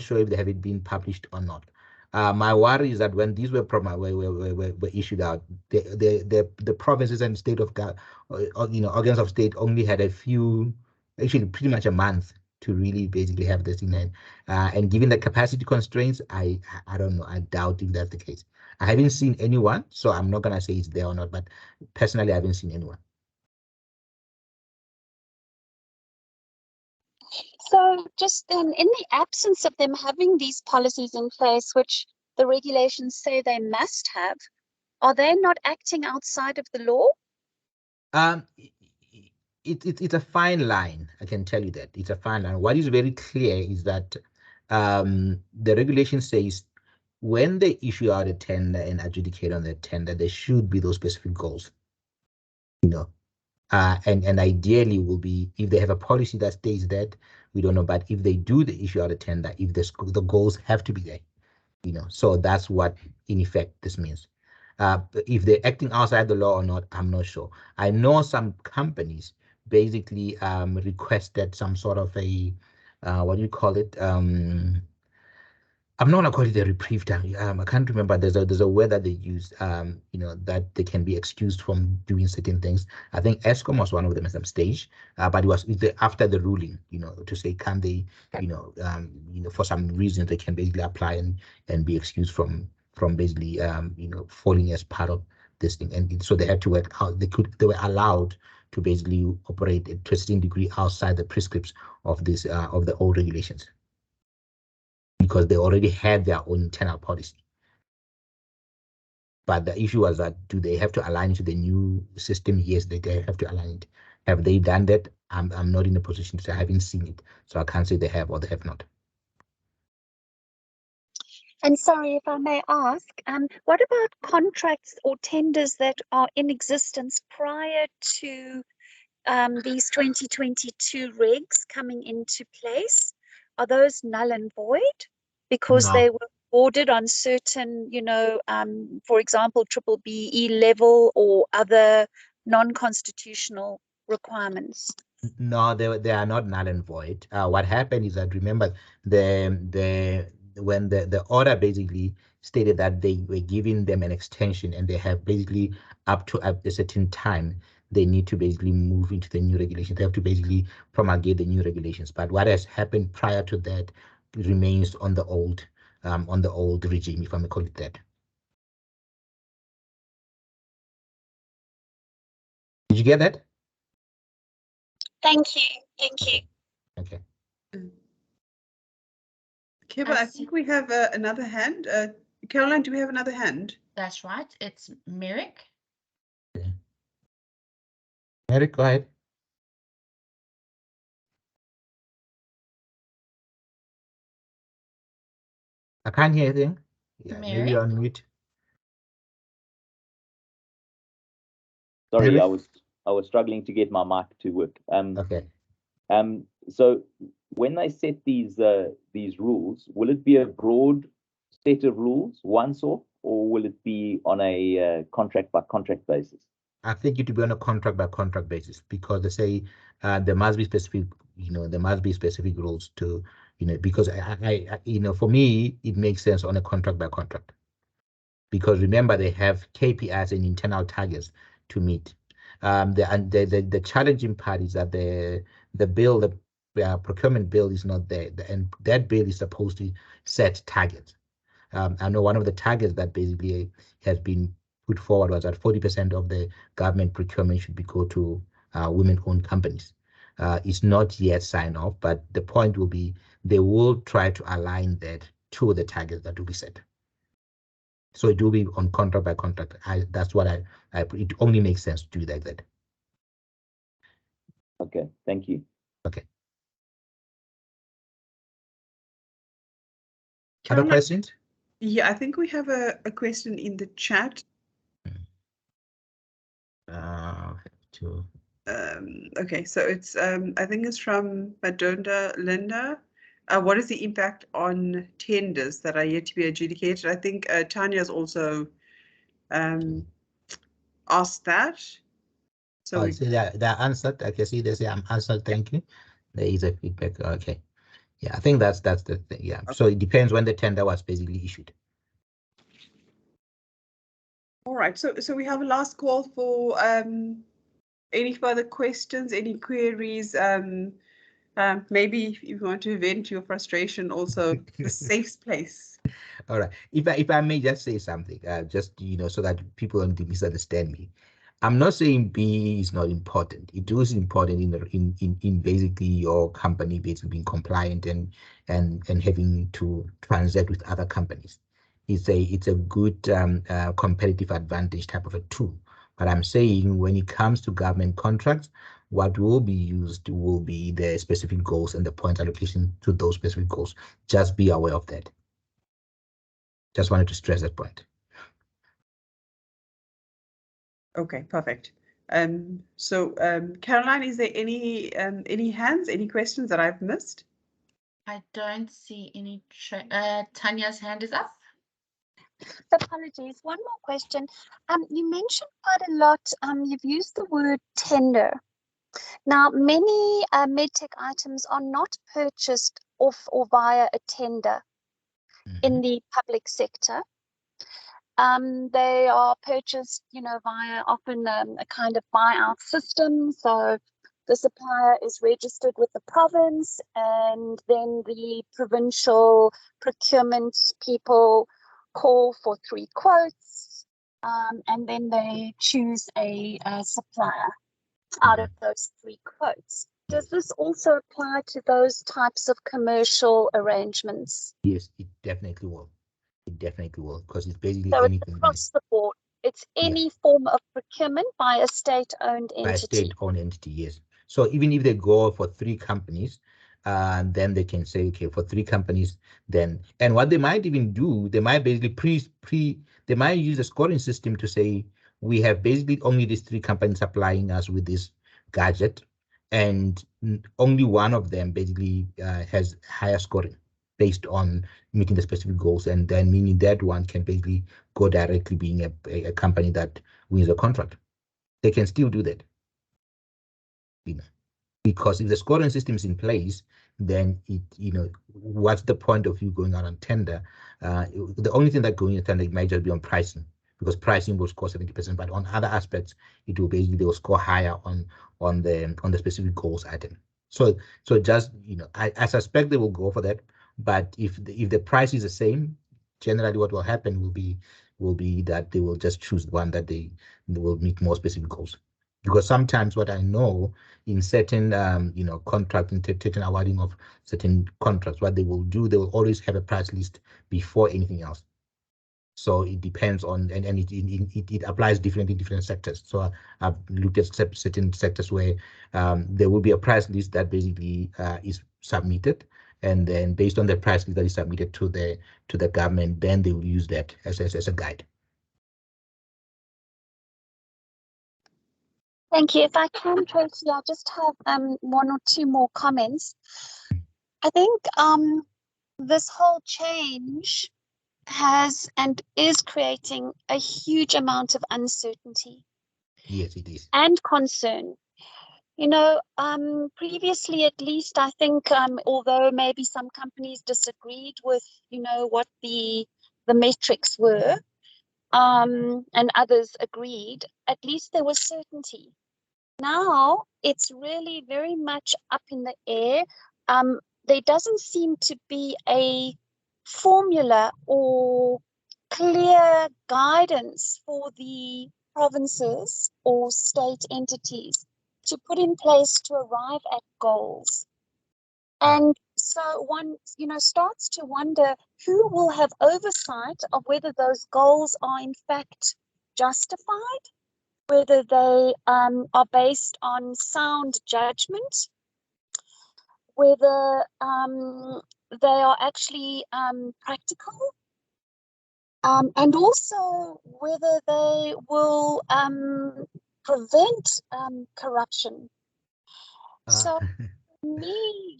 sure if they have it been published or not. My worry is that when these were issued out, the provinces and state of organs of state only had a few, actually pretty much a month to really basically have this in hand. And given the capacity constraints, I don't know. I doubt if that's the case. I haven't seen anyone, so I'm not gonna say it's there or not. But personally, I haven't seen anyone. So just in the absence of them having these policies in place, which the regulations say they must have, are they not acting outside of the law? It's a fine line. I can tell you that it's a fine line. What is very clear is that the regulation says when they issue out a tender and adjudicate on the tender, there should be those specific goals. And ideally will be if they have a policy that states that, we don't know, but if they do the issue out a tender, if the goals have to be there, so that's what in effect this means. If they're acting outside the law or not, I'm not sure. I know some companies basically requested some sort of a what do you call it? I'm not gonna call it a reprieve time. I can't remember. There's a word that they use. You know, that they can be excused from doing certain things. I think ESCOM was one of them at some stage, but it was after the ruling. You know, to say can they, you know, for some reason they can basically apply and be excused from basically, you know, falling as part of this thing. And so they had to work out. They were allowed to basically operate to a certain degree outside the prescripts of this of the old regulations, because they already had their own internal policy. But the issue was that, do they have to align to the new system? Yes, they have to align it. Have they done that? I'm not in a position to say. I haven't seen it, so I can't say they have or they have not. And sorry, if I may ask, what about contracts or tenders that are in existence prior to these 2022 regs coming into place? Are those null and void because No. they were awarded on certain, you know, for example, BBBEE level or other non-constitutional requirements? No, they are not null and void. What happened is that, remember, when the order basically stated that they were giving them an extension, and they have basically up to a certain time they need to basically move into the new regulations. They have to basically promulgate the new regulations. But what has happened prior to that remains on the old regime, if I may call it that. Did you get that? Thank you. Thank you. Okay. Okay, but I think we have another hand. Caroline, do we have another hand? That's right. It's Merrick. Okay. Merrick, go ahead. I can't hear anything. Yeah, maybe Merrick? you're on mute. Sorry, Merrick? I was struggling to get my mic to work. Okay. So when they set these rules, will it be a broad set of rules once off, or will it be on a contract by contract basis? I think it will be on a contract by contract basis, because they say there must be specific, there must be specific rules to, because I for me, it makes sense on a contract by contract, because remember, they have KPIs and internal targets to meet. The challenging part is that the bill, the procurement bill, is not there, and that bill is supposed to set targets. I know one of the targets that basically has been put forward was that 40% of the government procurement should go to women-owned companies. It's not yet signed off, but the point will be they will try to align that to the targets that will be set. So it will be on contract by contract. That's what it only makes sense to do like that. Okay, thank you. Okay. Caroline, Other questions? Yeah, I think we have a question in the chat. Okay, so it's I think it's from Madonda Linda. What is the impact on tenders that are yet to be adjudicated? I think Tanya has also asked that. So I see they're answered. I can see they say I'm answered. Thank you. There is a feedback. Okay. Yeah, I think that's the thing. Yeah. Okay. So it depends when the tender was basically issued. All right. So we have a last call for any further questions, any queries. Maybe if you want to vent your frustration, also the safe place. All right. If I may just say something, just so that people don't misunderstand me. I'm not saying B is not important. It is important in basically your company basically being compliant and having to transact with other companies. It's a good competitive advantage type of a tool. But I'm saying when it comes to government contracts, what will be used will be the specific goals and the point allocation to those specific goals. Just be aware of that. Just wanted to stress that point. Okay, perfect. So Caroline, is there any hands, any questions that I've missed? I don't see any. Tanya's hand is up. Apologies. One more question. You mentioned quite a lot. You've used the word tender. Now, many medtech items are not purchased off or via a tender in the public sector. They are purchased, via often a kind of buyout system. So the supplier is registered with the province, and then the provincial procurement people call for 3 quotes, and then they choose a supplier out of those 3 quotes. Does this also apply to those types of commercial arrangements? Yes, it definitely will. It definitely will, because it's basically so anything it's across the board. It's any form of procurement by a state-owned entity. By a state-owned entity, yes. So even if they go for 3 companies, then they can say, okay, for 3 companies, then, and what they might even do, they might basically they might use a scoring system to say, we have basically only these 3 companies supplying us with this gadget, and only one of them basically has higher scoring based on meeting the specific goals, and then meaning that one can basically go directly being a company that wins a contract. They can still do that. Because if the scoring system is in place, then what's the point of you going out on tender? The only thing that going on tender might just be on pricing, because pricing will score 70%, but on other aspects, it will basically, they will score higher on the specific goals item. So just, I suspect they will go for that, but if the price is the same, generally what will happen will be that they will just choose one that they will meet more specific goals. Because sometimes what I know in certain, contract, in certain awarding of certain contracts, what they will do, they will always have a price list before anything else. So it depends on, and it applies differently in different sectors. So I've looked at certain sectors where there will be a price list that basically is submitted, and then based on the price list that is submitted to the government, then they will use that as a guide. Thank you. If I can, Tracy, I just have 1 or 2 more comments. I think this whole change has and is creating a huge amount of uncertainty. Yes, it is. And concern. Previously, at least, I think, although maybe some companies disagreed with, what the metrics were, and others agreed, at least there was certainty. Now it's really very much up in the air. There doesn't seem to be a formula or clear guidance for the provinces or state entities to put in place to arrive at goals. And so one, starts to wonder who will have oversight of whether those goals are in fact justified, whether they are based on sound judgment, whether they are actually practical, and also whether they will prevent corruption. So for me,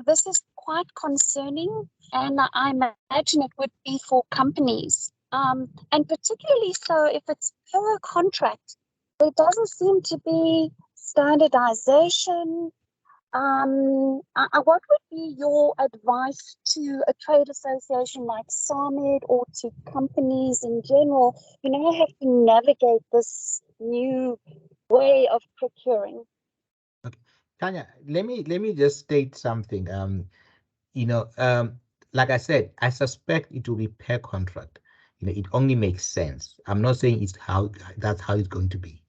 this is quite concerning, and I imagine it would be for companies. And particularly so if it's per contract, there doesn't seem to be standardization. What would be your advice to a trade association like SAMED or to companies in general, who have to navigate this new way of procuring? Okay, Tanya, let me just state something. Like I said, I suspect it will be per contract. It only makes sense. I'm not saying that's how it's going to be.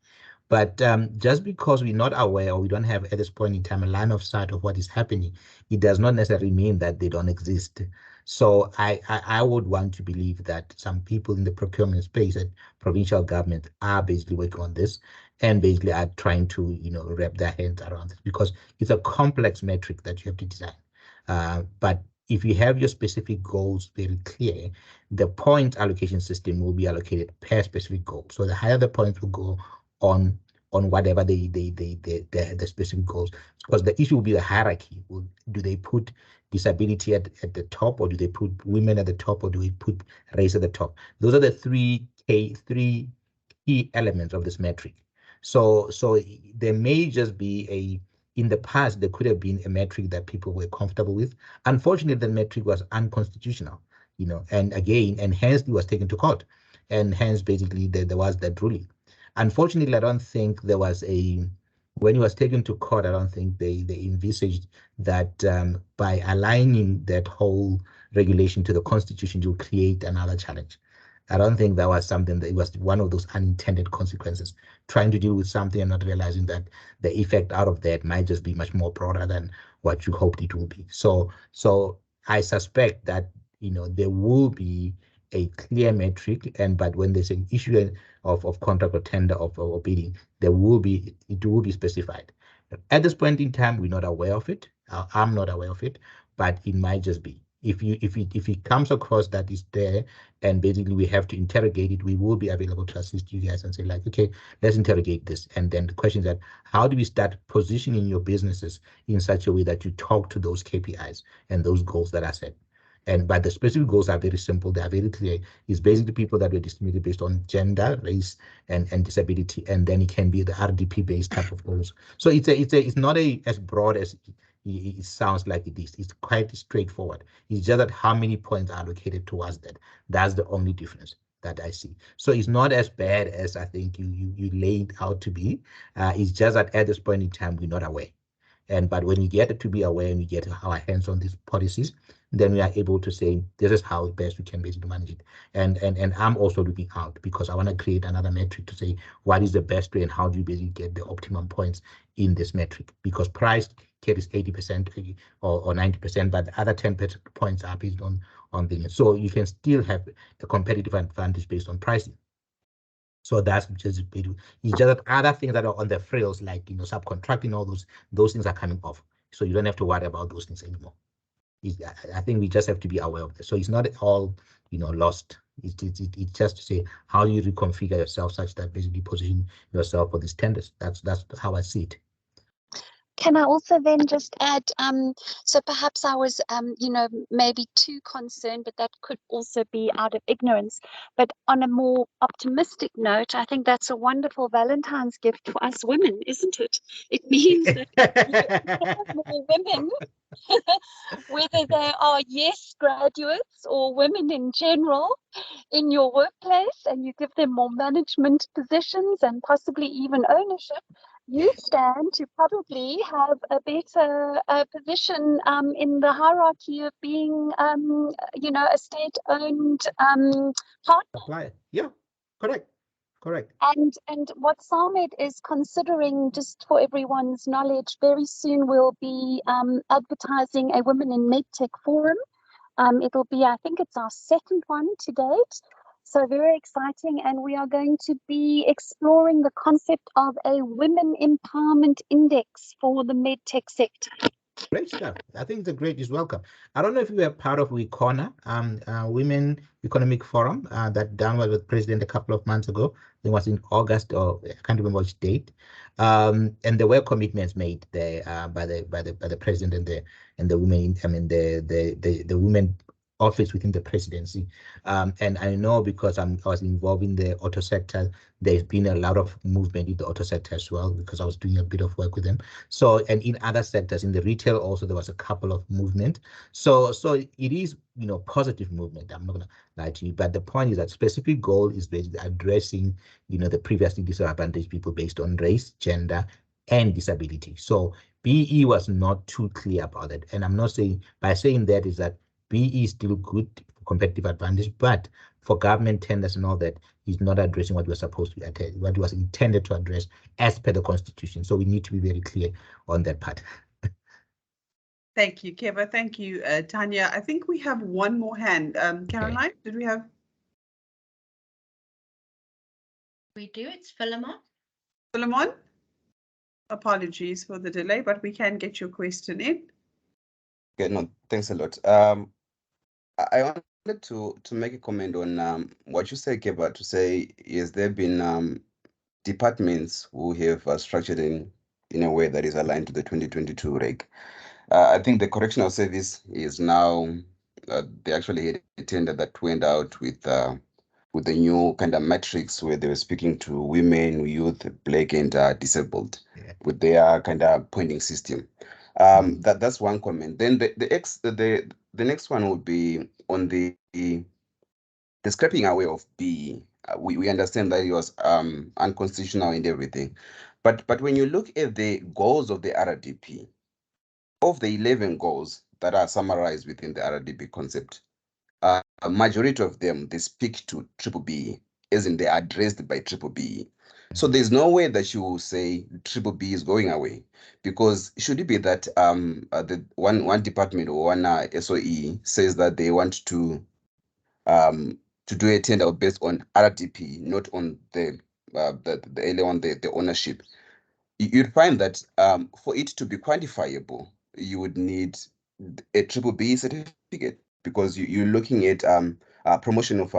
But just because we're not aware, or we don't have at this point in time a line of sight of what is happening, it does not necessarily mean that they don't exist. So I would want to believe that some people in the procurement space at provincial government are basically working on this, and basically are trying to wrap their hands around it, because it's a complex metric that you have to design. But if you have your specific goals very clear, the point allocation system will be allocated per specific goal. So the higher the points will go on on whatever the specific goals, because the issue will be the hierarchy. Do they put disability at the top, or do they put women at the top, or do we put race at the top? Those are the three key elements of this metric. So there may just be in the past, there could have been a metric that people were comfortable with. Unfortunately, the metric was unconstitutional, and hence it was taken to court, and hence basically there was that ruling. Unfortunately, I don't think there was when it was taken to court, I don't think they envisaged that by aligning that whole regulation to the constitution, you create another challenge. I don't think that was something that it was one of those unintended consequences, trying to deal with something and not realizing that the effect out of that might just be much more broader than what you hoped it will be. So I suspect that, there will be a clear metric, but when there's an issue of contract or tender or bidding, it will be specified. At this point in time, we're not aware of it. I'm not aware of it, but it might just be. If it comes across that is there, and basically we have to interrogate it, we will be available to assist you guys and say, like, okay, let's interrogate this. And then the question is that, how do we start positioning your businesses in such a way that you talk to those KPIs and those goals that are set? But the specific goals are very simple. They are very clear. It's basically people that were discriminated based on gender, race, and disability. And then it can be the RDP-based type of goals. So it's not as broad as it sounds like it is. It's quite straightforward. It's just that how many points are allocated towards that. That's the only difference that I see. So it's not as bad as I think you laid out to be. It's just that at this point in time, we're not aware. But when we get to be aware and we get our hands on these policies, then we are able to say, this is how best we can basically manage it. And I'm also looking out, because I want to create another metric to say, what is the best way and how do you basically get the optimum points in this metric? Because price carries 80% or 90%, but the other 10 points are based on the, so you can still have a competitive advantage based on pricing. So that's just, it's just that other things that are on the frills, like, subcontracting, all those things are coming off. So you don't have to worry about those things anymore. I think we just have to be aware of this. So it's not all, lost. It's just to say, how do you reconfigure yourself such that basically position yourself for these tenders? That's how I see it. Can I also then just add, so perhaps I was, maybe too concerned, but that could also be out of ignorance. But on a more optimistic note, I think that's a wonderful Valentine's gift for us women, isn't it? It means that more women, whether they are graduates or women in general, in your workplace, and you give them more management positions and possibly even ownership, you stand to probably have a better position in the hierarchy of being, a state-owned partner. Apply. Yeah, correct. And what SAMED is considering, just for everyone's knowledge, very soon we'll be advertising a Women in Medtech forum. It'll be, I think it's our second one to date. So very exciting, and we are going to be exploring the concept of a women empowerment index for the medtech sector. Great stuff. I think the great is welcome. I don't know if you were part of WECONA, Women Economic Forum, that done with the president a couple of months ago. It was in August, or I can't remember which date. And there were commitments made there by the president and the women. I mean the women office within the presidency, and I know because I was involved in the auto sector, there's been a lot of movement in the auto sector as well, because I was doing a bit of work with them. So, and in other sectors, in the retail also, there was a couple of movement. So it is, positive movement. I'm not gonna lie to you, but the point is that specific goal is basically addressing, the previously disadvantaged people based on race, gender, and disability. So BE was not too clear about it, and I'm not saying by saying that is that BE is still good for competitive advantage, but for government tenders and all that, he's not addressing what we're supposed to attend, what was intended to address as per the Constitution. So we need to be very clear on that part. Thank you, Keva. Thank you, Tanya. I think we have one more hand. Caroline, did we have? We do. It's Philemon. Philemon? Apologies for the delay, but we can get your question in. Okay, no, thanks a lot. I wanted to make a comment on what you said, Keva, to say, has there been departments who have structured in a way that is aligned to the 2022 reg. I think the correctional service is now, they actually had a tender that went out with the new kind of matrix where they were speaking to women, youth, black and disabled, with their kind of pointing system. That's one comment. Then the next one would be on the scrapping away of BE. We understand that it was unconstitutional and everything, but when you look at the goals of the RDP, of the 11 goals that are summarized within the RDP concept, a majority of them, they speak to BBBEE, as in they are addressed by BBBEE. So there's no way that you will say BBBEE is going away, because should it be that the one department or one SOE says that they want to do a tender based on RDP, not on the earlier on the ownership, you'd find that for it to be quantifiable, you would need a BBBEE certificate, because you're looking at promotion of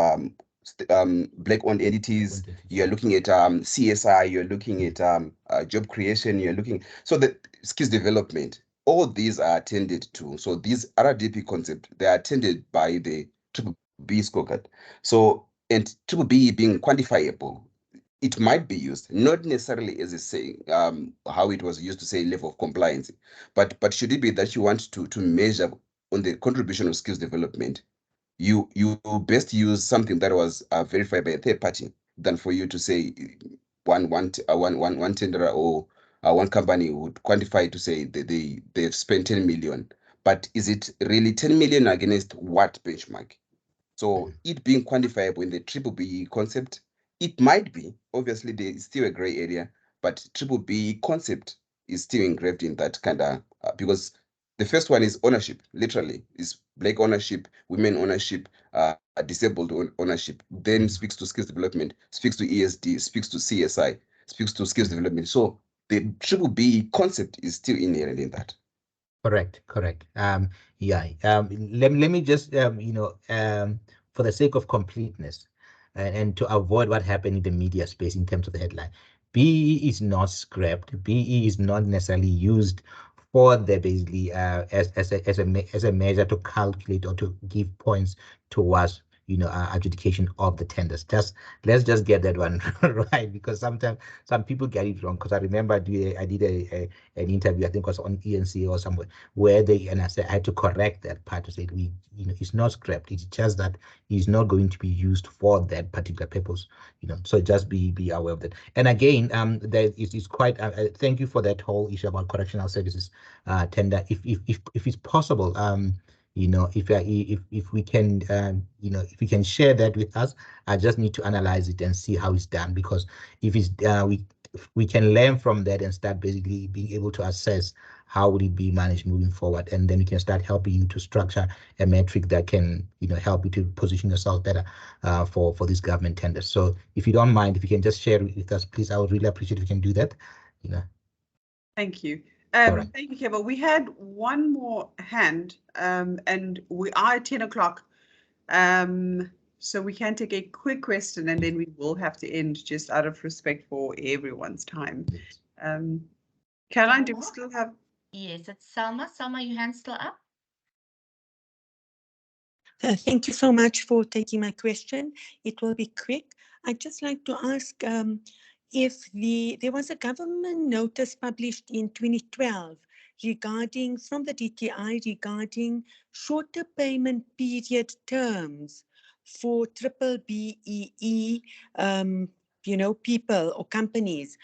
black-owned entities. You're looking at CSI. You're looking at job creation. You're looking, so the skills development. All these are attended to. So these RDP concepts, they are attended by the BBBEE scorecard. So, and BBBEE being quantifiable, it might be used, not necessarily as a saying, how it was used to say level of compliance, but should it be that you want to measure on the contribution of skills development, you best use something that was verified by a third party than for you to say one tenderer or one company would quantify to say they've spent 10 million, but is it really 10 million against what benchmark? So it being quantifiable in the BBBEE concept, it might be, obviously there is still a gray area, but BBBEE concept is still engraved in that kind of, because the first one is ownership, literally, is black ownership, women ownership, disabled ownership, then speaks to skills development, speaks to ESD, speaks to CSI, speaks to skills development. So the BBBEE concept is still inherent in that. Correct. Yeah. Let me just for the sake of completeness and to avoid what happened in the media space in terms of the headline, BE is not scrapped. BE is not necessarily used for the basically as a measure to calculate or to give points towards adjudication of the tenders. Let's just get that one right, because sometimes some people get it wrong. Because I remember I did an interview, I think it was on ENC or somewhere, where I had to correct that part to say it's not scrapped. It's just that it's not going to be used for that particular purpose. So just be aware of that. And again, there is quite. Thank you for that whole issue about correctional services tender. If it's possible, if we can, if we can share that with us, I just need to analyze it and see how it's done, because if it's we can learn from that and start basically being able to assess how would it be managed moving forward, and then we can start helping you to structure a metric that can help you to position yourself better for these government tenders. So if you don't mind, if you can just share it with us, please, I would really appreciate if you can do that. Thank you. Right. Thank you, Kevin. We had one more hand, and we are at 10 o'clock. So we can take a quick question, and then we will have to end just out of respect for everyone's time. Caroline, do we still have? Yes, it's Selma. Selma, your hand's still up? Thank you so much for taking my question. It will be quick. I'd just like to ask if there was a government notice published in 2012 from the DTI regarding shorter payment period terms for BBBEE, people or companies.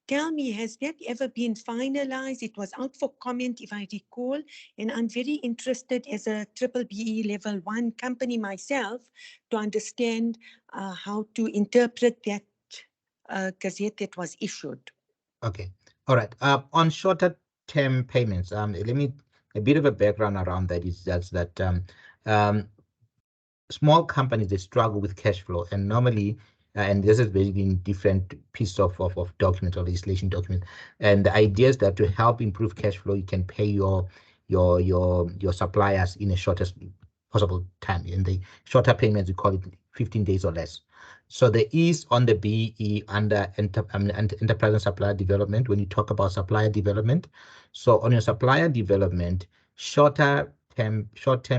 Tell me, has that ever been finalized? It was out for comment, if I recall, and I'm very interested as a BBBEE level 1 company myself to understand how to interpret that gazette that was issued. Okay, all right. On shorter term payments, let me, a bit of a background around that is just that small companies, they struggle with cash flow, and normally, and this is basically in different pieces of documents or legislation documents. And the idea is that to help improve cash flow, you can pay your suppliers in a shorter possible time. In the shorter payments, we call it 15 days or less. So there is on the BE under enterprise and supplier development, when you talk about supplier development. So on your supplier development, short-term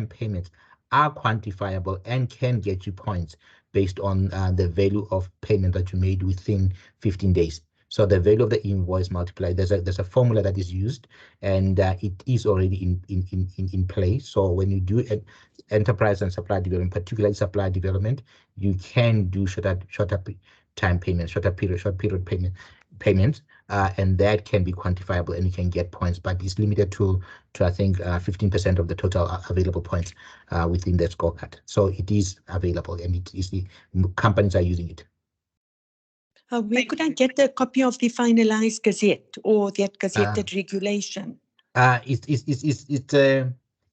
payments are quantifiable and can get you points based on the value of payment that you made within 15 days. So the value of the invoice multiplied, there's a formula that is used, and it is already in place. So when you do enterprise and supply development, particularly supply development, you can do shorter time payments, short period payments, and that can be quantifiable and you can get points, but it's limited to I think 15% of the total available points within that scorecard. So it is available and it is the companies are using it. Where could I get a copy of the finalized gazette or that gazetted regulation?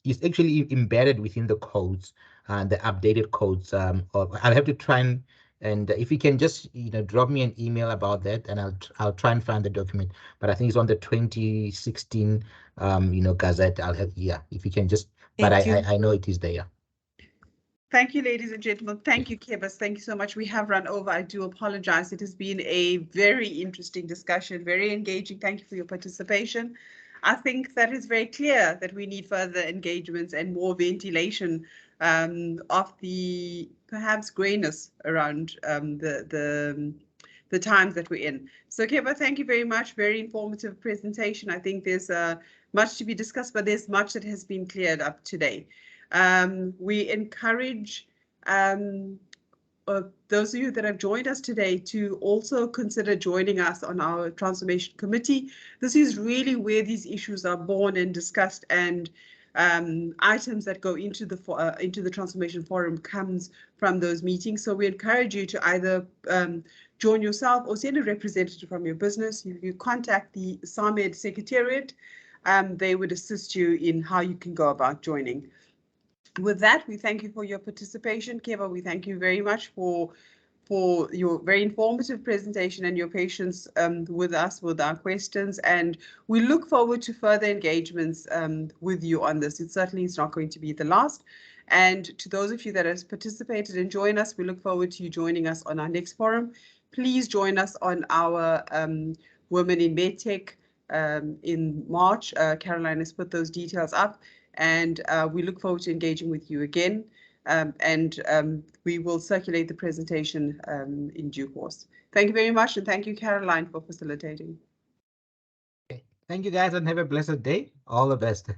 It's actually embedded within the codes, the updated codes. I'll have to try and if you can just drop me an email about that, and I'll try and find the document. But I think it's on the 2016 gazette. I'll have if you can just. But I know it is there. Thank you, ladies and gentlemen. Thank you, Kebas. Thank you so much. We have run over. I do apologize. It has been a very interesting discussion, very engaging. Thank you for your participation. I think that is very clear that we need further engagements and more ventilation of the perhaps grayness around the times that we're in. So, Keba, thank you very much. Very informative presentation. I think there's much to be discussed, but there's much that has been cleared up today. We encourage those of you that have joined us today to also consider joining us on our Transformation Committee. This is really where these issues are born and discussed, and items that go into the Transformation Forum comes from those meetings. So we encourage you to either join yourself or send a representative from your business. If you contact the SAMED Secretariat, they would assist you in how you can go about joining. With that, we thank you for your participation. Keba, we thank you very much for your very informative presentation and your patience with us, with our questions. And we look forward to further engagements with you on this. It certainly is not going to be the last. And to those of you that have participated and joined us, we look forward to you joining us on our next forum. Please join us on our Women in MedTech in March. Caroline has put those details up. And we look forward to engaging with you again. We will circulate the presentation in due course. Thank you very much, and thank you, Caroline, for facilitating. Okay. Thank you, guys, and have a blessed day. All the best.